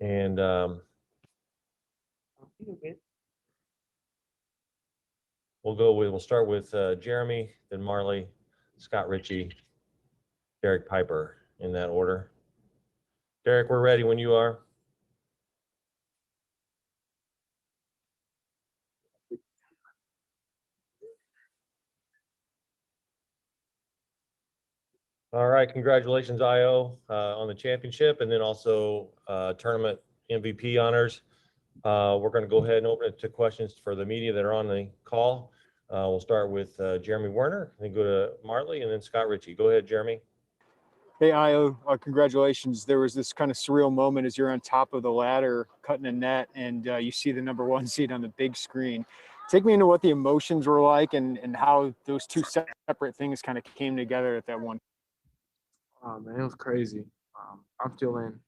And we'll start with Jeremy, then Marley, Scott Ritchie, Derek Piper, in that order. Derek, we're ready when you are. All right, congratulations, IO, on the championship, and then also tournament MVP honors. We're going to go ahead and open it to questions for the media that are on the call. We'll start with Jeremy Werner, then go to Marley, and then Scott Ritchie. Go ahead, Jeremy. Hey, Io, congratulations. There was this kind of surreal moment as you're on top of the ladder cutting a net and you see the #1 seed on the big screen. Take me into what the emotions were like and how those two separate things kind of came together at that one. Oh, man, it was crazy. I'm feeling,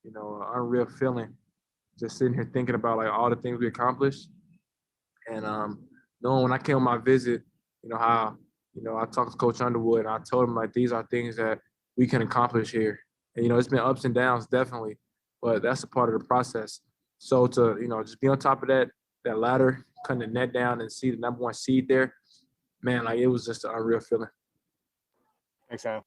an unreal feeling. Just sitting here thinking about like all the things we accomplished, and knowing when I came on my visit, how I talked to Coach Underwood and I told him like these are things that we can accomplish here. And it's been ups and downs definitely, but that's a part of the process. So to just be on top of that ladder, cutting the net down and see the #1 seed there, man, like it was just an unreal feeling. Thanks, Io.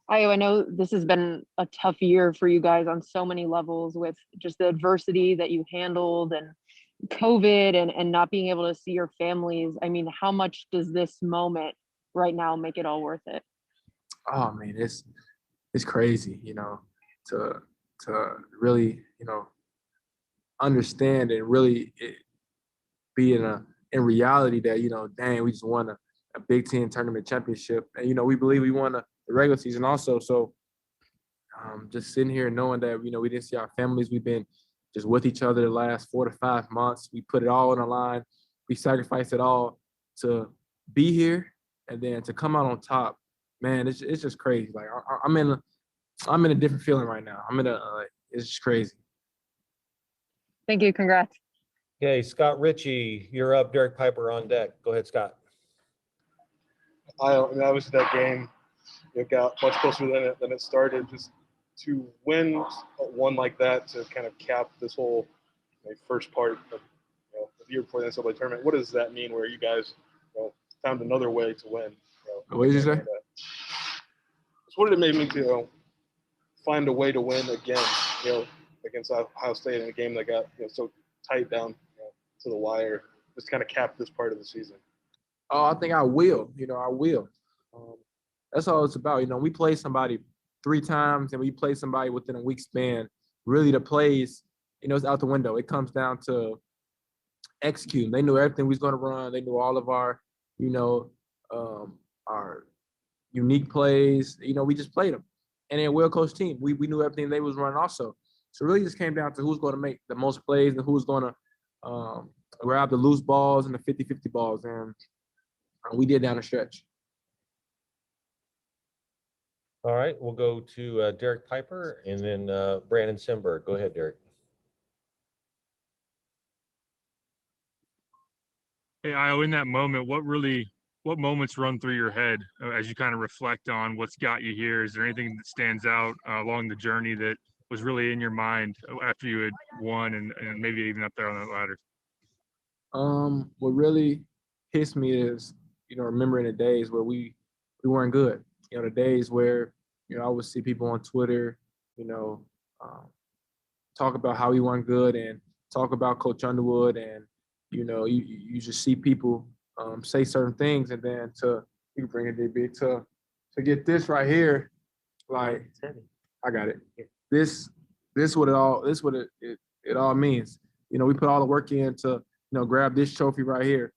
I know this has been a tough year for you guys on so many levels with just the adversity that you handled and COVID and not being able to see your families. I mean, how much does this moment right now make it all worth it? Oh man, it's crazy, to really, understand and really be in reality that, dang, we just won a Big Ten tournament championship. And, we believe we won the regular season also. So just sitting here knowing that, we didn't see our families. We've been just with each other the last 4 to 5 months. We put it all on the line. We sacrificed it all to be here and then to come out on top. Man, it's just crazy. Like I'm in a different feeling right now. It's just crazy. Thank you. Congrats. Okay, Scott Ritchie, you're up. Derek Piper on deck. Go ahead, Scott. Obviously that game, it got much closer than it started. Just to win one like that to kind of cap this whole first part of the year before the NCAA tournament. What does that mean? Where you guys found another way to win? What did you say? So what did it make me find a way to win again? Against Ohio State in a game that got so tight down to the wire. Just kind of cap this part of the season. Oh, I think I will. I will. That's all it's about. We play somebody 3 times and we play somebody within a week span. Really, the plays, it's out the window. It comes down to executing. They knew everything we was going to run. They knew all of our, our unique plays. We just played them. And they're a well-coached team. We knew everything they was running also. So it really just came down to who's going to make the most plays and who's going to grab the loose balls and the 50-50 balls. And we did down the stretch. All right, we'll go to Derek Piper and then Brandon Simberg. Go ahead, Derek. Hey, Io, in that moment, what moments run through your head as you kind of reflect on what's got you here? Is there anything that stands out along the journey that was really in your mind after you had won and maybe even up there on that ladder? What really hits me is, remembering the days where we weren't good. The days where, I would see people on Twitter, talk about how we weren't good and talk about Coach Underwood and, you just see people say certain things and then you bring it, DB, to get this right here, like, I got it. This what it all means. We put all the work in to, grab this trophy right here.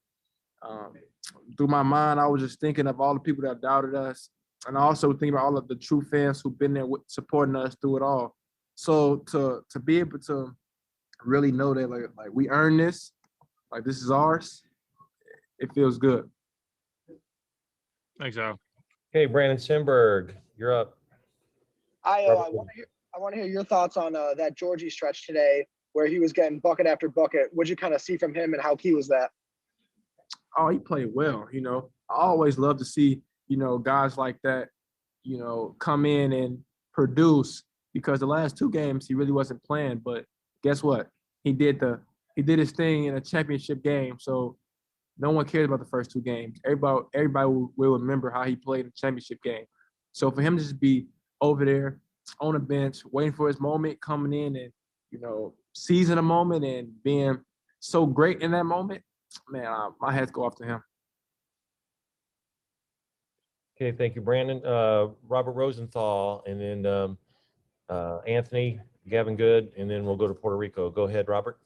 Through my mind, I was just thinking of all the people that doubted us. And I also think about all of the true fans who've been there supporting us through it all. So to be able to really know that like we earned this, like this is ours, it feels good. Thanks, Al. Okay, Brandon Simberg, you're up. I want to hear your thoughts on that Georgie stretch today where he was getting bucket after bucket. What'd you kind of see from him and how key was that? Oh, he played well. I always love to see, guys like that, come in and produce because the last 2 games he really wasn't playing. But guess what? He did his thing in a championship game. So no one cares about the first 2 games. Everybody will remember how he played in the championship game. So for him to just be over there on the bench, waiting for his moment, coming in and, seizing a moment and being so great in that moment, man, my hats go off to him. Okay, thank you, Brandon. Robert Rosenthal, and then Anthony, Gavin Good, and then we'll go to Puerto Rico. Go ahead, Robert.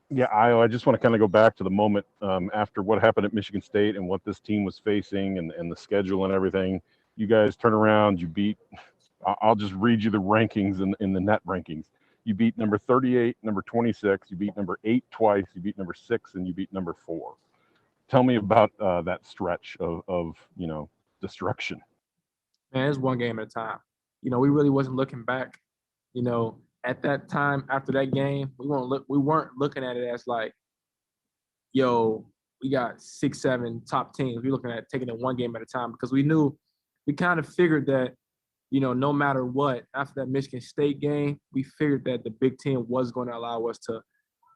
Yeah, I just want to kind of go back to the moment after what happened at Michigan State and what this team was facing and the schedule and everything. You guys turn around, you beat, I'll just read you the rankings in the net rankings. You beat number 38, number 26, you beat number 8 twice, you beat number 6, and you beat number 4. Tell me about that stretch of destruction. Man, it's one game at a time. We really wasn't looking back. At that time, after that game, we weren't looking at it as like, yo, we got 6, 7 top teams. We're looking at taking it one game at a time because we kind of figured that, no matter what, after that Michigan State game, we figured that the Big Ten was going to allow us to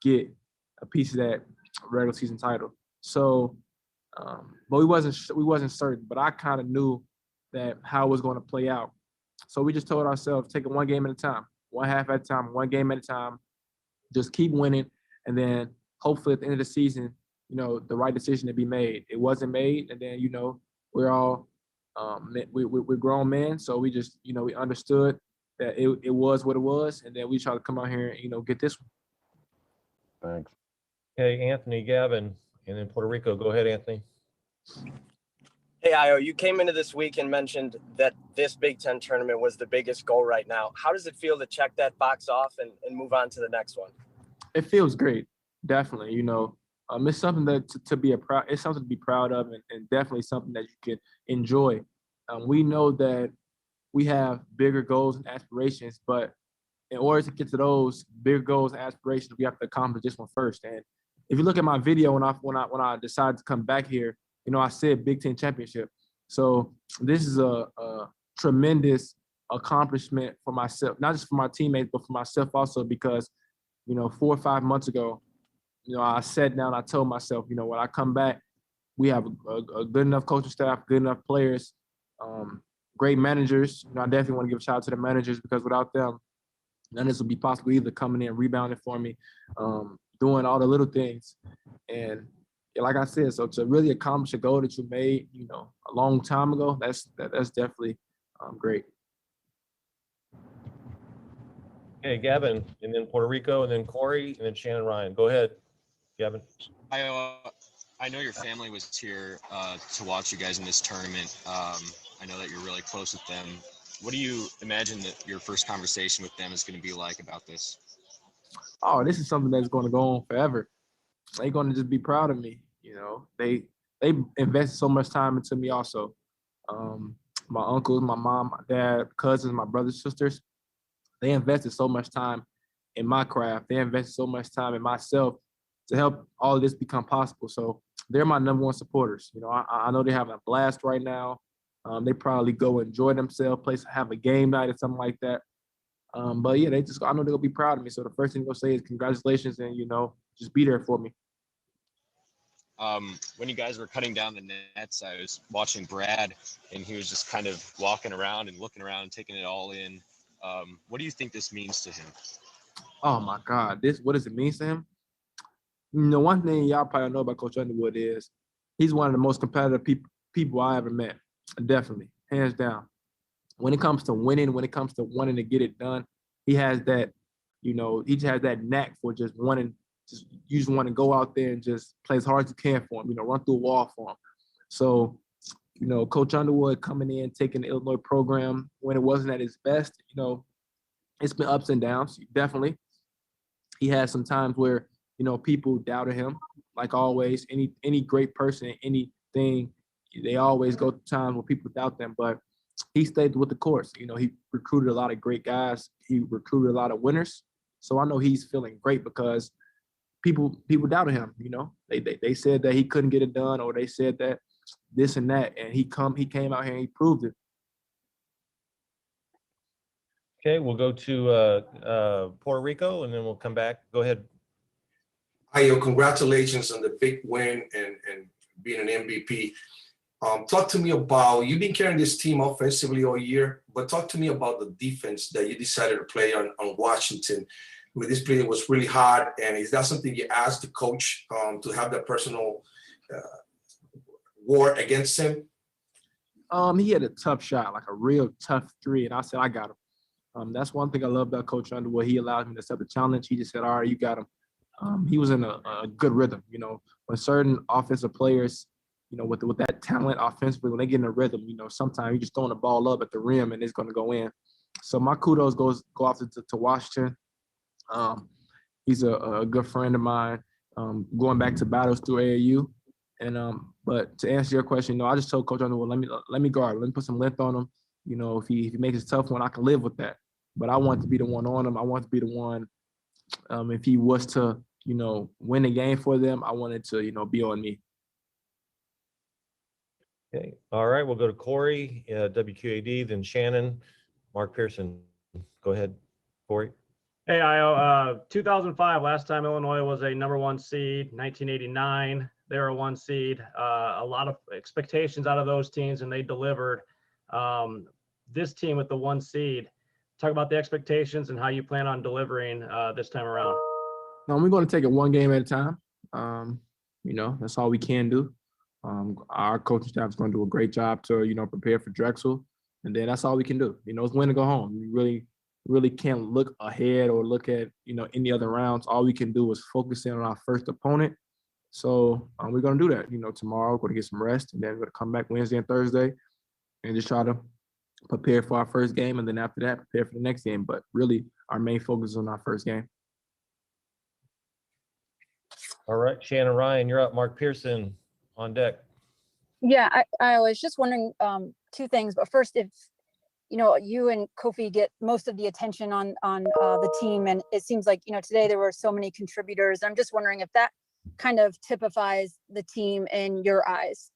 get a piece of that regular season title. So, but we wasn't certain. But I kind of knew that how it was going to play out. So we just told ourselves, take it one game at a time, one half at a time, one game at a time. Just keep winning, and then hopefully at the end of the season, the right decision to be made. It wasn't made, and then we're all we're grown men, so we just we understood that it was what it was, and then we try to come out here and get this one. Thanks. Okay, Anthony, Gavin, and then Puerto Rico. Go ahead, Anthony. Hey, Io, you came into this week and mentioned that this Big Ten tournament was the biggest goal right now. How does it feel to check that box off and move on to the next one? It feels great, definitely. It's something that it's something to be proud of, and definitely something that you can enjoy. We know that we have bigger goals and aspirations, but in order to get to those bigger goals and aspirations, we have to accomplish this one first. And if you look at my video when I decided to come back here, I said Big Ten championship. So this is a tremendous accomplishment for myself, not just for my teammates, but for myself also, because 4 or 5 months ago, I sat down, I told myself, when I come back, we have a good enough coaching staff, good enough players, great managers. I definitely want to give a shout out to the managers, because without them, none of this would be possible, either coming in, rebounding for me, doing all the little things. And like I said, so to really accomplish a goal that you made, a long time ago, that's definitely great. Okay, Gavin, and then Puerto Rico, and then Corey, and then Shannon Ryan. Go ahead, Gavin. I know your family was here to watch you guys in this tournament. I know that you're really close with them. What do you imagine that your first conversation with them is going to be like about this? Oh, this is something that's going to go on forever. They're going to just be proud of me. They invested so much time into me also. My uncles, my mom, my dad, cousins, my brothers, sisters, they invested so much time in my craft. They invested so much time in myself to help all of this become possible. So they're my number one supporters. I know they're having a blast right now. They probably go enjoy themselves, have a game night or something like that. But yeah, I know they'll be proud of me. So the first thing they'll say is congratulations, and just be there for me. When you guys were cutting down the nets, I was watching Brad, and he was just kind of walking around and looking around and taking it all in. What do you think this means to him? Oh my God, what does it mean to him? One thing y'all probably know about Coach Underwood is he's one of the most competitive people I ever met. Definitely, hands down. When it comes to winning, when it comes to wanting to get it done, he has that, he just has that knack for just wanting. You just want to go out there and just play as hard as you can for him, run through a wall for him. So, Coach Underwood coming in, taking the Illinois program when it wasn't at its best, it's been ups and downs, definitely. He had some times where, people doubted him, like always. Any great person, anything, they always go through times where people doubt them, but he stayed with the course. He recruited a lot of great guys. He recruited a lot of winners. So I know he's feeling great because people doubted him, they said that he couldn't get it done, or they said that this and that, and he came out here and he proved it. Okay, we'll go to Puerto Rico and then we'll come back. Go ahead. Ayo, congratulations on the big win and being an MVP. Talk to me about, you've been carrying this team offensively all year, but talk to me about the defense that you decided to play on Washington. I mean, this play was really hard, and is that something you asked the coach to have that personal war against him? He had a tough shot, like a real tough three, and I said, I got him. That's one thing I love about Coach Underwood. He allowed me to accept the challenge. He just said, all right, you got him. He was in a good rhythm. You know, when certain offensive players, you know, with that talent offensively, when they get in a rhythm, you know, sometimes you're just throwing the ball up at the rim and it's going to go in. So my kudos go off to Washington. He's a good friend of mine, going back to battles through AAU. And but to answer your question, you know, I just told Coach Underwood, let me guard, let me put some length on him. You know, if he makes a tough one, I can live with that. But I want to be the one on him. I want to be the one. If he was to, you know, win the game for them, I wanted to, you know, be on me. Okay. All right. We'll go to Corey, WQAD, then Shannon, Mark Pearson. Go ahead, Corey. Hey, Io. 2005, last time Illinois was a #1 seed. 1989, they were a 1 seed. A lot of expectations out of those teams, and they delivered. This team with the 1 seed, talk about the expectations and how you plan on delivering this time around. No, we're going to take it one game at a time. You know, that's all we can do. Our coaching staff is going to do a great job to, you know, prepare for Drexel. And then that's all we can do. You know, it's win to go home. We really can't look ahead or look at, you know, any other rounds. All we can do is focus in on our first opponent. So we're going to do that. You know, tomorrow we're going to get some rest, and then we're going to come back Wednesday and Thursday and just try to prepare for our first game. And then after that, prepare for the next game. But really, our main focus is on our first game. All right, Shannon Ryan, you're up. Mark Pearson on deck. Yeah, I was just wondering 2 things. But first, if you know, you and Kofi get most of the attention on the team, and it seems like, you know, today there were so many contributors. I'm just wondering if that kind of typifies the team in your eyes.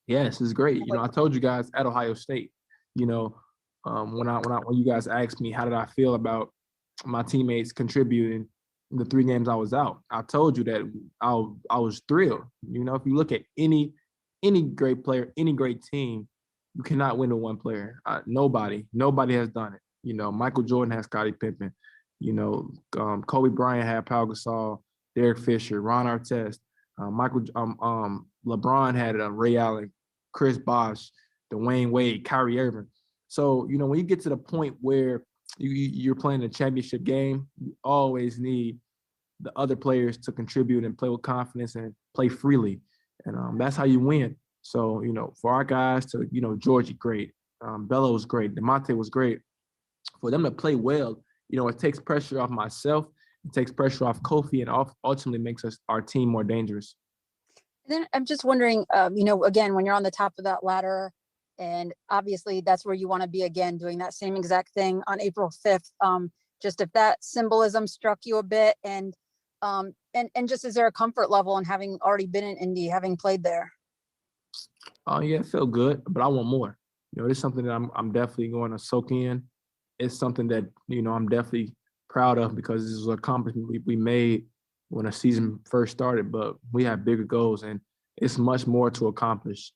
Yes, it's great. You know, I told you guys at Ohio State, you know, when you guys asked me how did I feel about my teammates contributing the 3 games I was out, I told you that I was thrilled. You know, if you look at any great player, any great team, you cannot win with 1 player. Nobody has done it. You know, Michael Jordan has Scottie Pippen. You know, Kobe Bryant had Pau Gasol, Derek Fisher, Ron Artest. LeBron had Ray Allen, Chris Bosh, Dwayne Wade, Kyrie Irving. So, you know, when you get to the point where you're playing a championship game, you always need the other players to contribute and play with confidence and play freely. And that's how you win. So, you know, for our guys to, you know, Georgie, great. Bello was great. DeMonte was great. For them to play well, you know, it takes pressure off myself. It takes pressure off Kofi, and ultimately makes our team more dangerous. And then I'm just wondering, you know, again, when you're on the top of that ladder, and obviously that's where you want to be again, doing that same exact thing on April 5th. Just if that symbolism struck you a bit, and just is there a comfort level in having already been in Indy, having played there? Oh yeah, it felt good, but I want more. You know, it's something that I'm definitely going to soak in. It's something that, you know, I'm definitely proud of, because this is an accomplishment we made when the season first started, but we have bigger goals and it's much more to accomplish.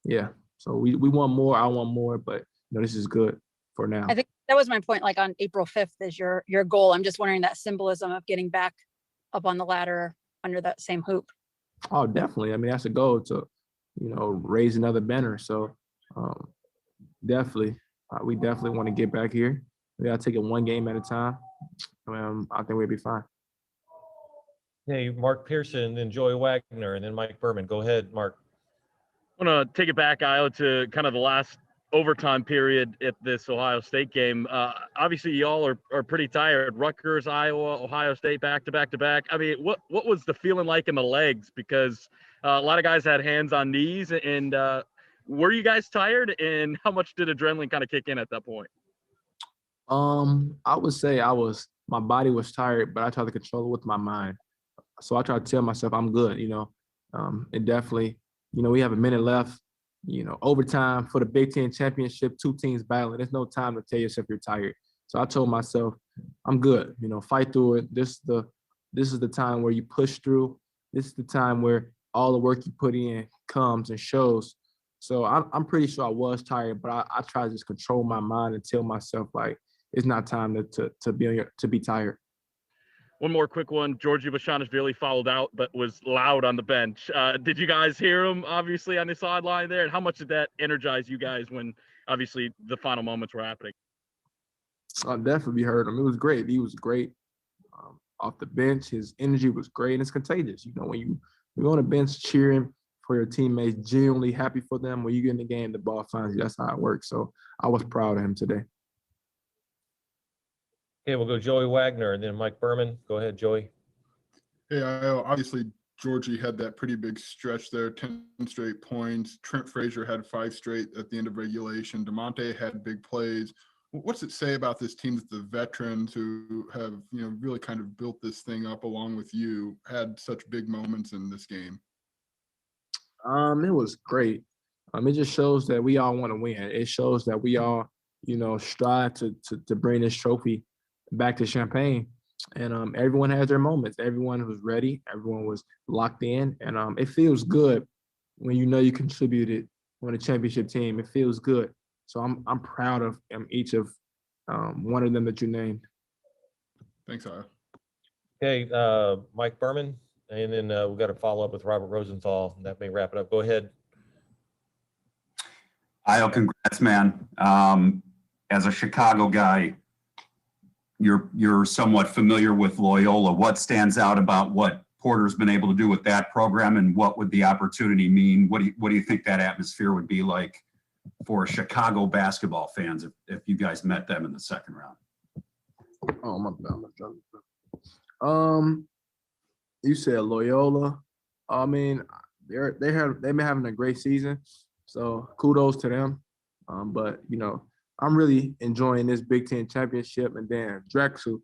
Yeah, so we want more. I want more, but you know, this is good for now. I think that was my point. Like on April 5th is your goal. I'm just wondering that symbolism of getting back up on the ladder under that same hoop. Oh, definitely. I mean, that's a goal to, you know, raise another banner. So definitely, we definitely want to get back here. We got to take it 1 game at a time. I think we'll be fine. Hey, Mark Pearson, then Joey Wagner, and then Mike Berman. Go ahead, Mark. I want to take it back, Io, to kind of the last overtime period at this Ohio State game. Obviously, y'all are pretty tired. Rutgers, Iowa, Ohio State, back to back to back. I mean, what was the feeling like in the legs? Because a lot of guys had hands on knees, and were you guys tired? And how much did adrenaline kind of kick in at that point? I would say my body was tired, but I tried to control it with my mind. So I tried to tell myself I'm good, you know. It definitely, you know, we have a minute left. overtime for the Big Ten championship, 2 teams battling. There's no time to tell yourself you're tired. So I told myself, I'm good. Fight through it. This is the time where you push through. This is the time where all the work you put in comes and shows. So I'm pretty sure I was tired, but I try to just control my mind and tell myself like it's not time to be tired. One more quick one. Georgie Bashanishvili fouled out, but was loud on the bench. Did you guys hear him, obviously, on the sideline there? And how much did that energize you guys when, obviously, the final moments were happening? I definitely heard him. It was great. He was great off the bench. His energy was great, and it's contagious. When you're on the bench cheering for your teammates, genuinely happy for them, when you get in the game, the ball finds you. That's how it works. So I was proud of him today. Okay, we'll go Joey Wagner and then Mike Berman. Go ahead, Joey. Hey, obviously Georgie had that pretty big stretch there, 10 straight points. Trent Frazier had 5 straight at the end of regulation. DeMonte had big plays. What's it say about this team that the veterans who have, really kind of built this thing up along with you had such big moments in this game? It was great. It just shows that we all want to win. It shows that we all, strive to bring this trophy back to Champaign. And everyone has their moments. Everyone was ready. Everyone was locked in. And it feels good when you contributed on a championship team. It feels good. So I'm proud of each of one of them that you named. Thanks, Io. Okay, Mike Berman, and then we've got to follow up with Robert Rosenthal. That may wrap it up. Go ahead. Io, congrats, man. As a Chicago guy, you're somewhat familiar with Loyola. What stands out about what Porter's been able to do with that program, and what would the opportunity mean? What do you think that atmosphere would be like for Chicago basketball fans if you guys met them in the second round? Oh, my bad. You said Loyola. I mean, they've been having a great season, so kudos to them. But I'm really enjoying this Big Ten championship, and then Drexel,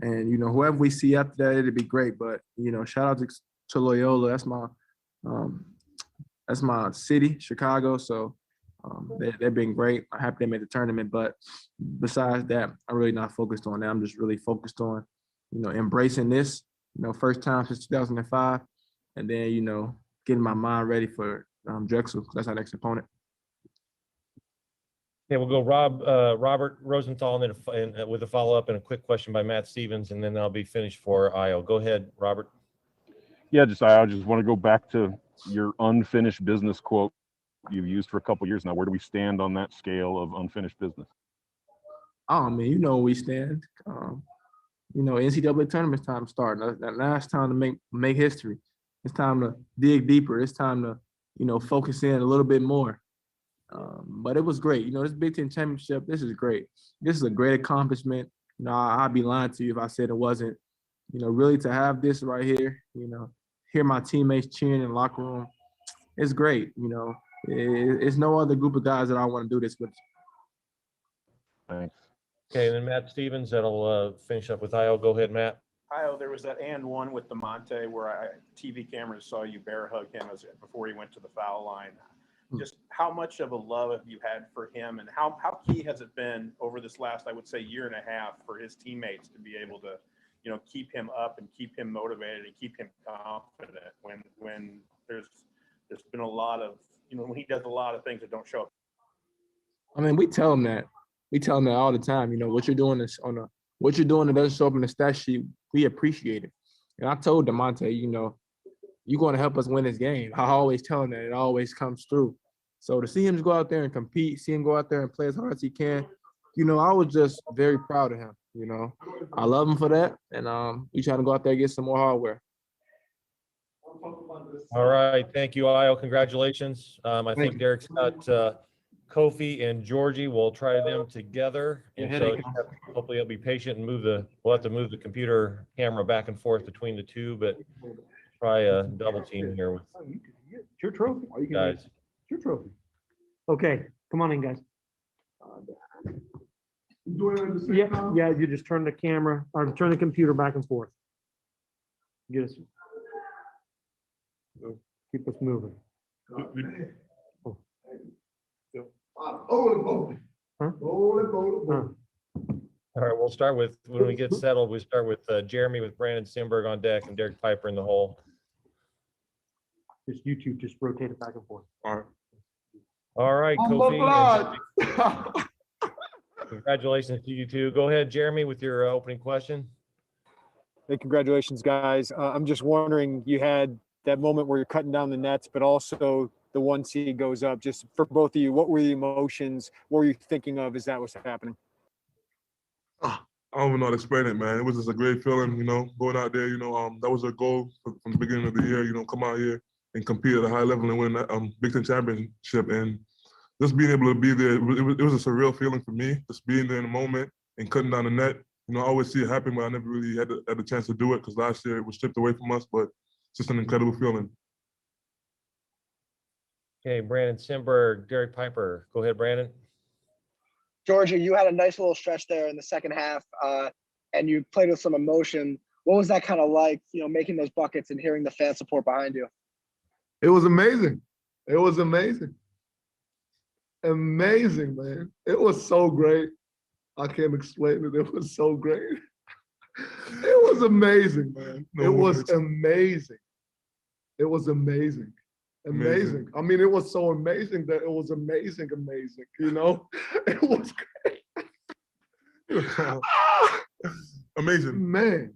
and whoever we see after that, it'd be great. But shout out to Loyola. That's my city, Chicago. So they've been great. I'm happy they made the tournament. But besides that, I'm really not focused on that. I'm just really focused on embracing this. First time since 2005, and then getting my mind ready for Drexel. That's our next opponent. Okay, we'll go Robert Rosenthal, and then with a follow-up and a quick question by Matt Stevens, and then I'll be finished for Io. Go ahead, Robert. Yeah, I just want to go back to your unfinished business quote you've used for a couple of years now. Where do we stand on that scale of unfinished business? Oh, man, where we stand. NCAA tournament's time to start. Now it's time to make history. It's time to dig deeper. It's time to, focus in a little bit more. But it was great. This Big Ten championship, this is great. This is a great accomplishment. I'd be lying to you if I said it wasn't. Really to have this right here, hear my teammates cheering in the locker room, it's great. It's no other group of guys that I want to do this with. Thanks. Okay, and then Matt Stevens, that'll finish up with Io. Go ahead, Matt. Io, there was that and one with DeMonte where TV cameras saw you bear hug him before he went to the foul line. Just how much of a love have you had for him, and how key has it been over this last, I would say, year and a half for his teammates to be able to, keep him up and keep him motivated and keep him confident when there's been a lot of, when he does a lot of things that don't show up. I mean, we tell him that. We tell him that all the time. What you're doing is what you're doing that doesn't show up in the stat sheet, we appreciate it. And I told DeMonte, you're going to help us win this game. I always tell him that. It always comes through. So to see him go out there and compete, see him go out there and play as hard as he can, I was just very proud of him. I love him for that. And we trying to go out there and get some more hardware. All right. Thank you, Io. Congratulations. I think Derek's got Kofi and Georgie. We'll try them together. And so hopefully he'll be patient and we'll have to move the computer camera back and forth between the two, but try a double team here with It's your trophy. guys. It's your trophy. Okay, come on in, guys. Yeah, you just turn the camera or turn the computer back and forth. Get us. Keep us moving. All right, we'll start with, when we get settled, we start with Jeremy with Brandon Simberg on deck and Derek Piper in the hole. Just you two, just rotate it back and forth. All right, Kofi. Congratulations to you two. Go ahead, Jeremy, with your opening question. Hey, congratulations, guys. I'm just wondering, you had that moment where you're cutting down the nets, but also the 1 seed goes up. Just for both of you, what were the emotions? What were you thinking of as that was happening? I don't even know how to explain it, man. It was just a great feeling, going out there, that was a goal from the beginning of the year, come out here and compete at a high level and win that Big Ten championship. And just being able to be there, it was a surreal feeling for me, just being there in the moment and cutting down the net. I always see it happen, but I never really had the chance to do it because last year it was stripped away from us, but it's just an incredible feeling. Okay, Brandon Simberg, Derek Piper. Go ahead, Brandon. Georgia, you had a nice little stretch there in the second half, and you played with some emotion. What was that kind of like, making those buckets and hearing the fan support behind you? It was amazing. It was amazing. Amazing, man. It was so great. I can't explain it. It was so great. It was amazing, man. It was amazing. It was amazing. Amazing. I mean, it was so amazing that it was amazing. It was great. Amazing. Man.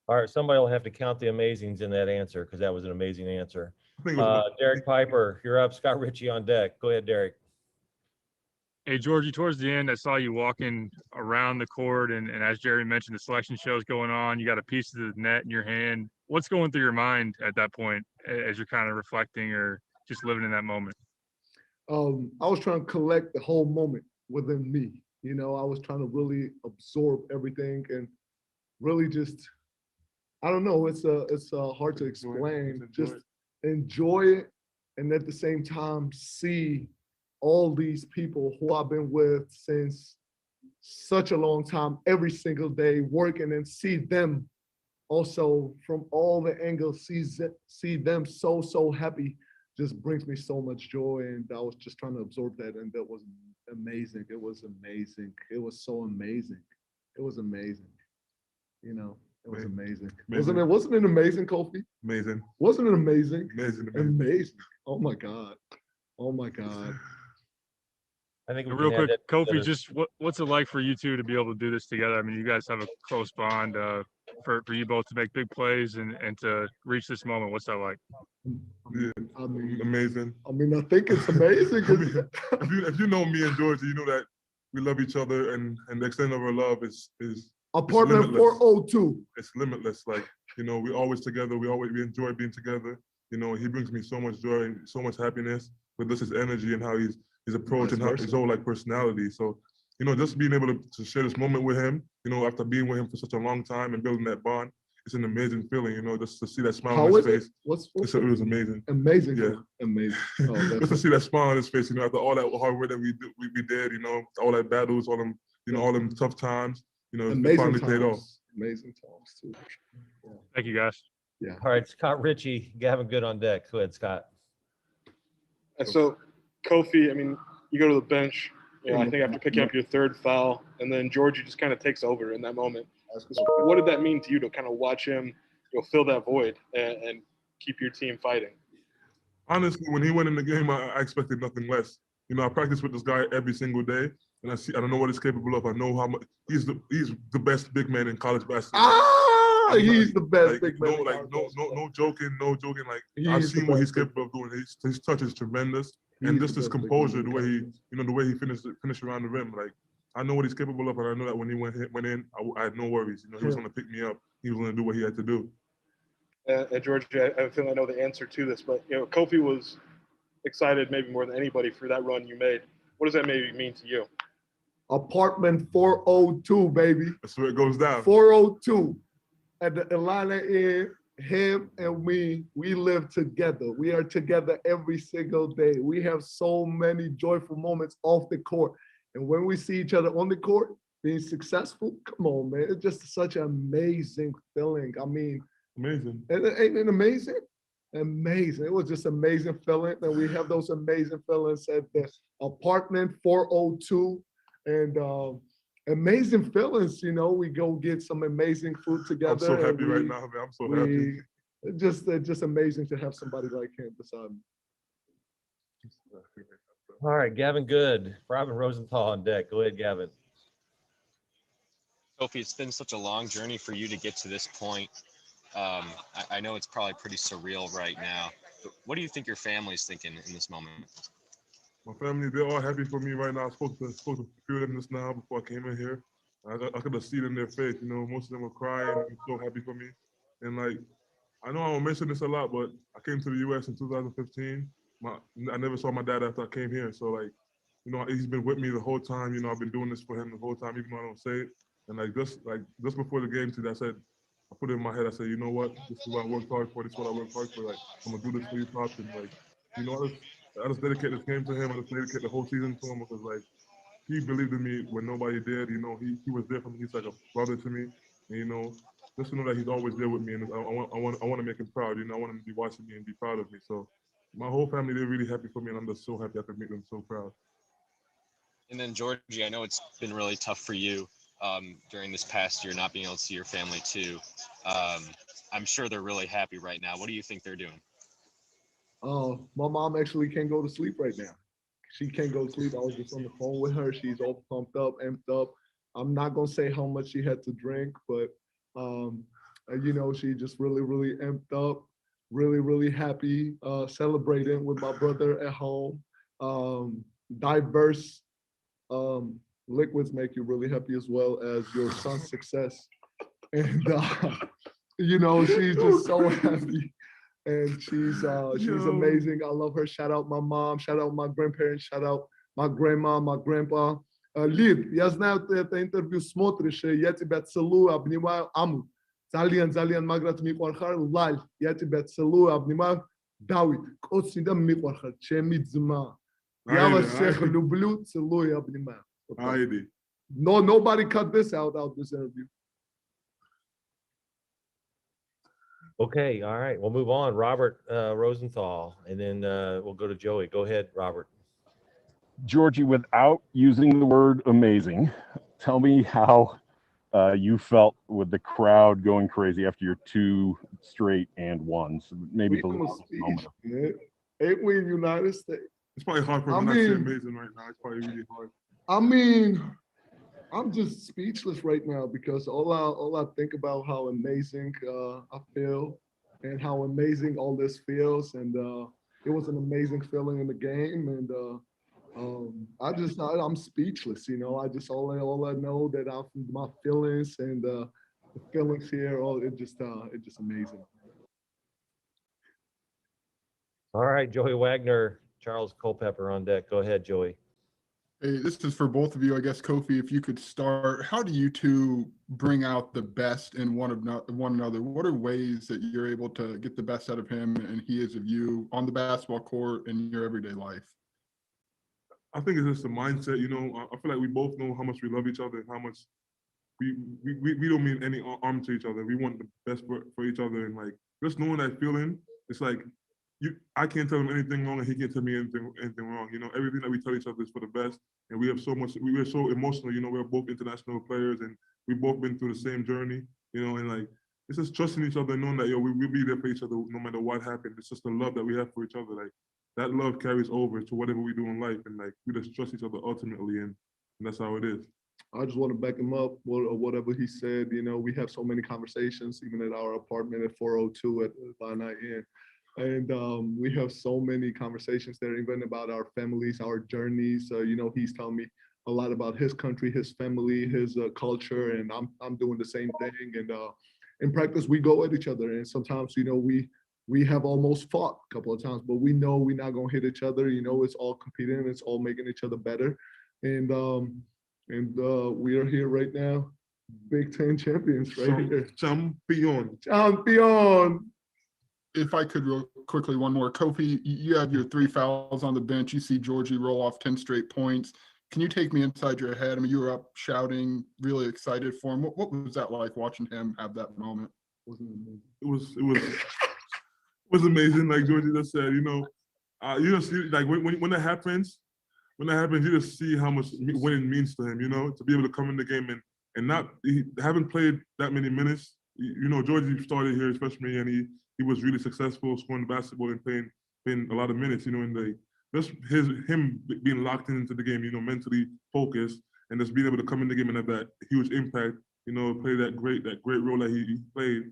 All right, somebody will have to count the amazings in that answer because that was an amazing answer. Derek Piper, you're up. Scott Ritchie on deck. Go ahead, Derek. Hey, Georgie, towards the end, I saw you walking around the court, and as Jerry mentioned, the selection show's going on. You got a piece of the net in your hand. What's going through your mind at that point as you're kind of reflecting or just living in that moment? I was trying to collect the whole moment within me. I was trying to really absorb everything and really just, I don't know, it's hard to explain. Just enjoy it, and at the same time see all these people who I've been with since such a long time, every single day working, and see them also from all the angles, see them so happy, just brings me so much joy. And I was just trying to absorb that, and that was amazing. It was amazing. It was so amazing. It was amazing. It was amazing. Wasn't it amazing, Kofi? Amazing. Wasn't it amazing? Amazing. Oh my God. I think real quick, Kofi, just what's it like for you two to be able to do this together? I mean, you guys have a close bond for you both to make big plays and to reach this moment. What's that like? Yeah, amazing. I think it's amazing. if you know me and Georgie, you know that we love each other, and the extent of our love is Apartment 402. It's limitless. Like, we're always together. We enjoy being together. He brings me so much joy and so much happiness with his energy and how his approach and how his whole personality. So, just being able to share this moment with him, after being with him for such a long time and building that bond, it's an amazing feeling, just to see that smile on his face. It was amazing. Amazing. Yeah. Amazing. Just to see that smile on his face, after all that hard work that we did, all that battles, all them, all them tough times, it finally paid off. Amazing times too. Yeah. Thank you, guys. Yeah. All right, Scott Ritchie, Gavin Good on deck. Go ahead, Scott. And so, Kofi, you go to the bench, I think after picking up your third foul, and then Georgie just kind of takes over in that moment. What did that mean to you to kind of watch him, fill that void and keep your team fighting? Honestly, when he went in the game, I expected nothing less. I practice with this guy every single day, and I don't know what he's capable of. I know how much he's the best big man in college basketball. He's the best big man. No joking. Like, I've seen what he's capable of doing. His touch is tremendous, and just his composure, the way he finished around the rim. Like, I know what he's capable of, and I know that when he went in, I had no worries. He was going to pick me up. He was going to do what he had to do. And George, I feel I know the answer to this, but Kofi was excited maybe more than anybody for that run you made. What does that maybe mean to you? Apartment 402, baby. That's where it goes down. 402 at the Atlanta Inn. Him and we live together. We are together every single day. We have so many joyful moments off the court. And when we see each other on the court being successful, come on, man. It's just such an amazing feeling. Amazing. Ain't it amazing? amazing. It was just amazing feeling. And we have those amazing feelings at the apartment 402. And amazing feelings, you know, we go get some amazing food together. I'm so and happy right now, man. I'm so happy. Just amazing to have somebody like him beside me. All right, Gavin Good, Robin Rosenthal on deck. Go ahead, Gavin. Sophie, it's been such a long journey for you to get to this point. I know it's probably pretty surreal right now, but what do you think your family's thinking in this moment? My family, they're all happy for me right now. I spoke to a few of them just now before I came in here. I could have seen it in their face, you know, most of them were crying and so happy for me. And like, I know I won't mention this a lot, but I came to the US in 2015. I never saw my dad after I came here. So like, you know, he's been with me the whole time. You know, I've been doing this for him the whole time, even though I don't say it. And like just before the game today, I put it in my head, I said, you know what, this is what I worked hard for, this is what I worked hard for. Like, I'm gonna do this for you, Pops. And like, you know, I just dedicate this game to him. I just dedicate the whole season to him because like, he believed in me when nobody did. You know, he was there for me. He's like a brother to me. And you know, just to know that he's always there with me, and I want to make him proud. You know, I want him to be watching me and be proud of me. So my whole family, they're really happy for me, and I'm just so happy I could make them so proud. And then Georgie, I know it's been really tough for you during this past year, not being able to see your family too. I'm sure they're really happy right now. What do you think they're doing? My mom actually can't go to sleep right now. She can't go to sleep. I was just on the phone with her. She's all pumped up, amped up. I'm not gonna say how much she had to drink, but you know, she just really, really amped up, really, really happy, celebrating with my brother at home. Diverse liquids make you really happy as well as your son's success. And you know, she's just so happy. And she's amazing. I love her. Shout out my mom, shout out my grandparents, shout out my grandma, my grandpa. Лид, я знаю, ты это интервью смотришь, я тебя целую, обнимаю, аму. Залиан Маграт Миквархар, Лаль, я тебя целую, обнимаю. Давид, Косинда Миквархар, Чеми Дзма. Я вас всех люблю, целую, обнимаю. No, nobody cut this out this interview. Okay, all right, we'll move on. Robert Rosenthal, and then we'll go to Joey. Go ahead, Robert. Georgie, without using the word amazing, tell me how you felt with the crowd going crazy after your 2 straight and ones. Maybe the last moment. Ain't we in the United States? It's probably hard for me not to say amazing right now. It's probably really hard. I mean, I'm just speechless right now because all I think about how amazing I feel and how amazing all this feels, and it was an amazing feeling in the game, and I'm speechless. You know, all I know that my feelings and the feelings here, it's just amazing. All right, Joey Wagner, Charles Culpepper on deck. Go ahead, Joey. Hey, this is for both of you, I guess. Kofi, if you could start, how do you two bring out the best in one another? What are ways that you're able to get the best out of him and he is of you on the basketball court in your everyday life? I think it's just the mindset. You know, I feel like we both know how much we love each other and how much we don't mean any harm to each other. We want the best for each other, and like just knowing that feeling, it's like I can't tell him anything wrong and he can't tell me anything wrong. You know, everything that we tell each other is for the best. And we are so emotional, you know, we're both international players and we've both been through the same journey, you know, and like, it's just trusting each other and knowing that, we'll be there for each other no matter what happens. It's just the love that we have for each other. Like, that love carries over to whatever we do in life. And like, we just trust each other ultimately, and that's how it is. I just want to back him up, whatever he said. You know, we have so many conversations, even at our apartment at 402 at By Night Inn. And we have so many conversations there, even about our families, our journeys. You know, he's telling me a lot about his country, his family, his culture, and I'm doing the same thing. And in practice, we go at each other, and sometimes, you know, we have almost fought a couple of times, but we know we're not gonna hit each other. You know, it's all competing, it's all making each other better. And we are here right now, Big Ten champions right here. Champion. If I could real quickly, one more. Kofi, you have your 3 fouls on the bench. You see Georgie roll off 10 straight points. Can you take me inside your head? I mean, you were up shouting, really excited for him. What was that like watching him have that moment? It was was amazing. Like Georgie just said, you just see, like when that happens, you just see how much winning means to him. To be able to come in the game and not he haven't played that many minutes. Georgie started here his freshman year, and he was really successful scoring basketball and playing a lot of minutes. And just him being locked into the game, mentally focused, and just being able to come in the game and have that huge impact. Play that great role that he played.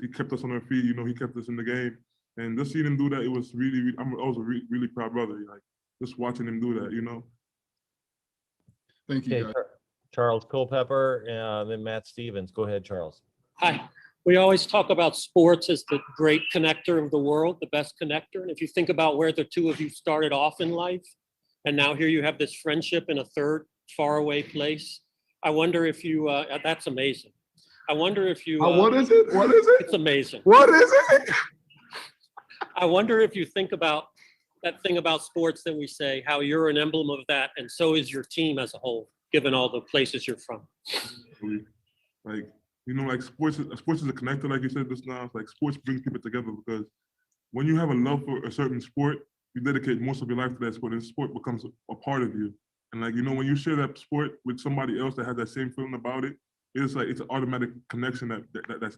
He kept us on our feet. He kept us in the game, and just seeing him do that, it was really. I was a really proud brother. Like just watching him do that. Thank you, Okay, guys. Charles Culpepper, then Matt Stevens. Go ahead, Charles. Hi. We always talk about sports as the great connector of the world, the best connector. And if you think about where the two of you started off in life, and now here you have this friendship in a third faraway place, I wonder if you, that's amazing. I wonder if you. What is it? What is it? It's amazing. What is it? I wonder if you think about that thing about sports that we say, how you're an emblem of that, and so is your team as a whole, given all the places you're from. Like sports is a connector, like you said just now. It's like sports brings people together because when you have a love for a certain sport, you dedicate most of your life to that sport, and sport becomes a part of you. And when you share that sport with somebody else that has that same feeling about it, it's an automatic connection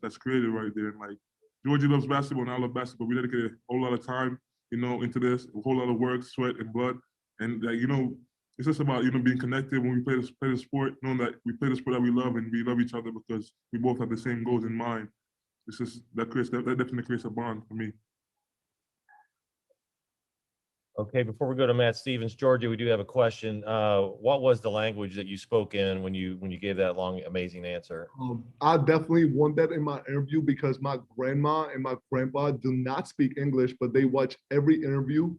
that's created right there. And like Georgie loves basketball and I love basketball. We dedicated a whole lot of time, into this, a whole lot of work, sweat, and blood. And it's just about being connected when we play the sport, knowing that we play the sport that we love and we love each other because we both have the same goals in mind. It's just that definitely creates a bond for me. Okay, before we go to Matt Stevens, Georgia, we do have a question. What was the language that you spoke in when you gave that long, amazing answer? I definitely want that in my interview because my grandma and my grandpa do not speak English, but they watch every interview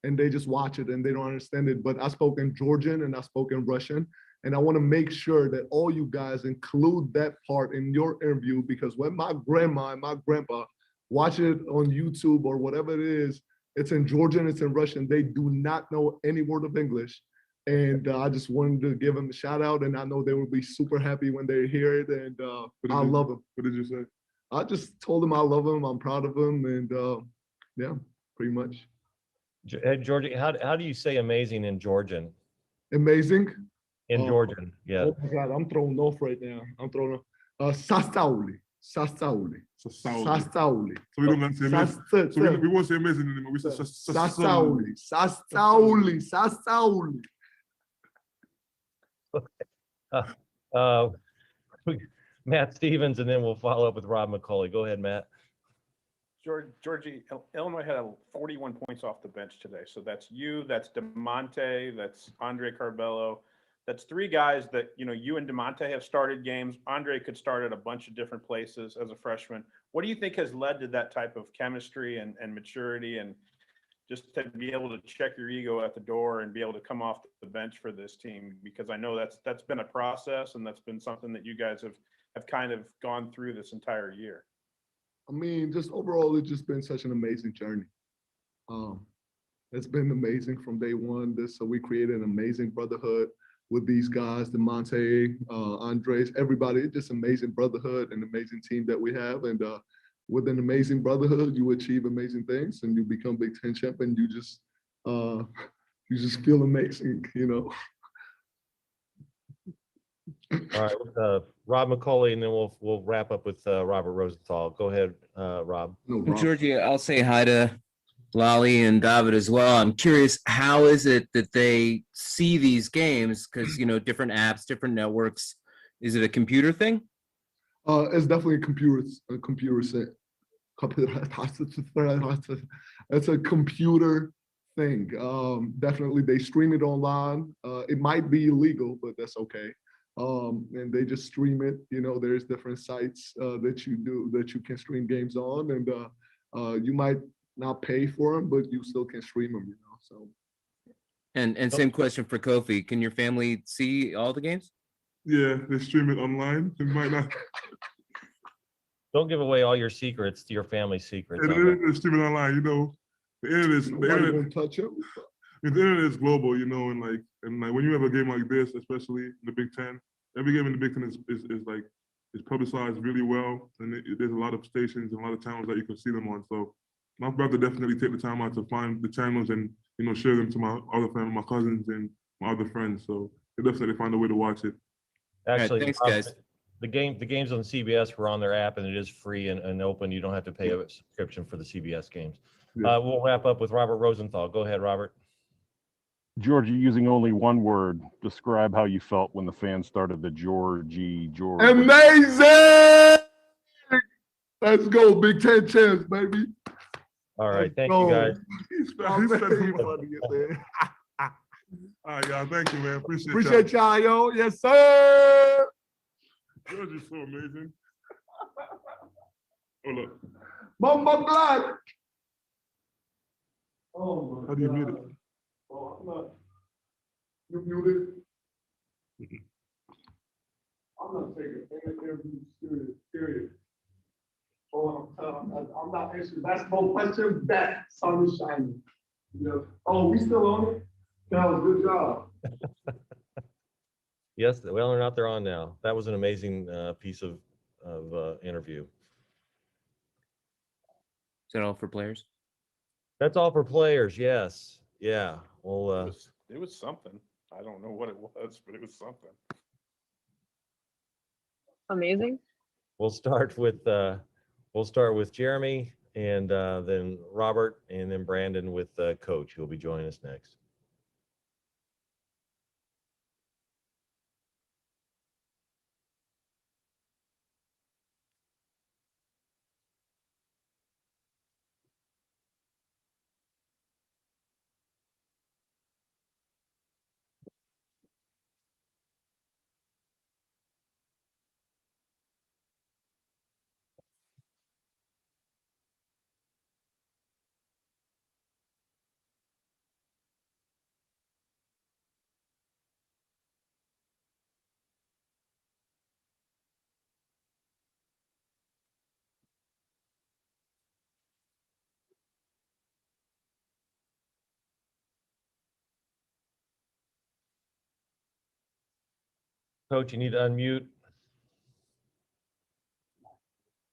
and they just watch it and they don't understand it. But I spoke in Georgian and I spoke in Russian. And I want to make sure that all you guys include that part in your interview because when my grandma and my grandpa watch it on YouTube or whatever it is, it's in Georgian, it's in Russian. They do not know any word of English. And I just wanted to give them a shout out. And I know they will be super happy when they hear it. And I love them. What did you say? I just told them I love them. I'm proud of them. And yeah, pretty much. Georgia, how do you say amazing in Georgian? Amazing? In Georgian, yeah. Oh my God, I'm thrown off right now. I'm thrown off. Sastauli. Sastauli. Sastauli. So we don't want to say amazing. So we won't say amazing anymore. We say Sastauli. Sastauli. Sastauli. Matt Stevens, and then we'll follow up with Rob McCauley. Go ahead, Matt. Georgie, Illinois had 41 points off the bench today. So that's you, that's DeMonte, that's Andre Carbello. That's three guys that, you and DeMonte have started games. Andre could start at a bunch of different places as a freshman. What do you think has led to that type of chemistry and maturity and just to be able to check your ego at the door and be able to come off the bench for this team? Because I know that's been a process and that's been something that you guys have kind of gone through this entire year. I mean, just overall, it's just been such an amazing journey. It's been amazing from day one. So we created an amazing brotherhood with these guys, DeMonte, Andres, everybody. It's just amazing brotherhood and amazing team that we have. And with an amazing brotherhood, you achieve amazing things and you become Big Ten champ and you just feel amazing, All right, Rob McCauley, and then we'll wrap up with Robert Rosenthal. Go ahead, Rob. Georgie, I'll say hi to Lolly and David as well. I'm curious, how is it that they see these games? Because different apps, different networks. Is it a computer thing? It's definitely a computer set. It's a computer thing. Definitely, they stream it online. It might be illegal, but that's okay. And they just stream it. There's different sites that you can stream games on, and you might not pay for them, but you still can stream them. So. And same question for Kofi. Can your family see all the games? Yeah, they stream it online. It might not. Don't give away all your secrets, your family's secrets. They stream it online. The internet. Touch them. The internet is global, and like when you have a game like this, especially in the Big Ten, every game in the Big Ten is publicized really well, and there's a lot of stations and a lot of channels that you can see them on. So my brother definitely take the time out to find the channels and, you know, share them to my other family, my cousins and my other friends. So they definitely find a way to watch it. Actually, thanks, guys. the games on CBS were on their app, and it is free and open. You don't have to pay a subscription for the CBS games. Yeah. We'll wrap up with Robert Rosenthal. Go ahead, Robert. Georgie, using only one word, describe how you felt when the fans started the Georgie. Amazing! Let's go, Big Ten champs, baby. All right, thank you guys. Oh, man, you funny, man. All right, y'all. Thank you, man. Appreciate y'all, yo. Yes, sir. Georgie's so amazing. Hold up. Mama Black. Oh, my How do you mute it? Oh, I'm not. You muted. I'm not taking any interview serious. Oh, I'm not answering basketball questions. That sun is shining. You know. Oh, we still on it? That was a good job. Yes, well, they're not. They're on now. That was an amazing piece of interview. Is that all for players? That's all for players. Yes. Yeah. Well, It was something. I don't know what it was, but it was something. Amazing. we'll start with Jeremy, and then Robert, and then Brandon with Coach, who will be joining us next. Coach, you need to unmute.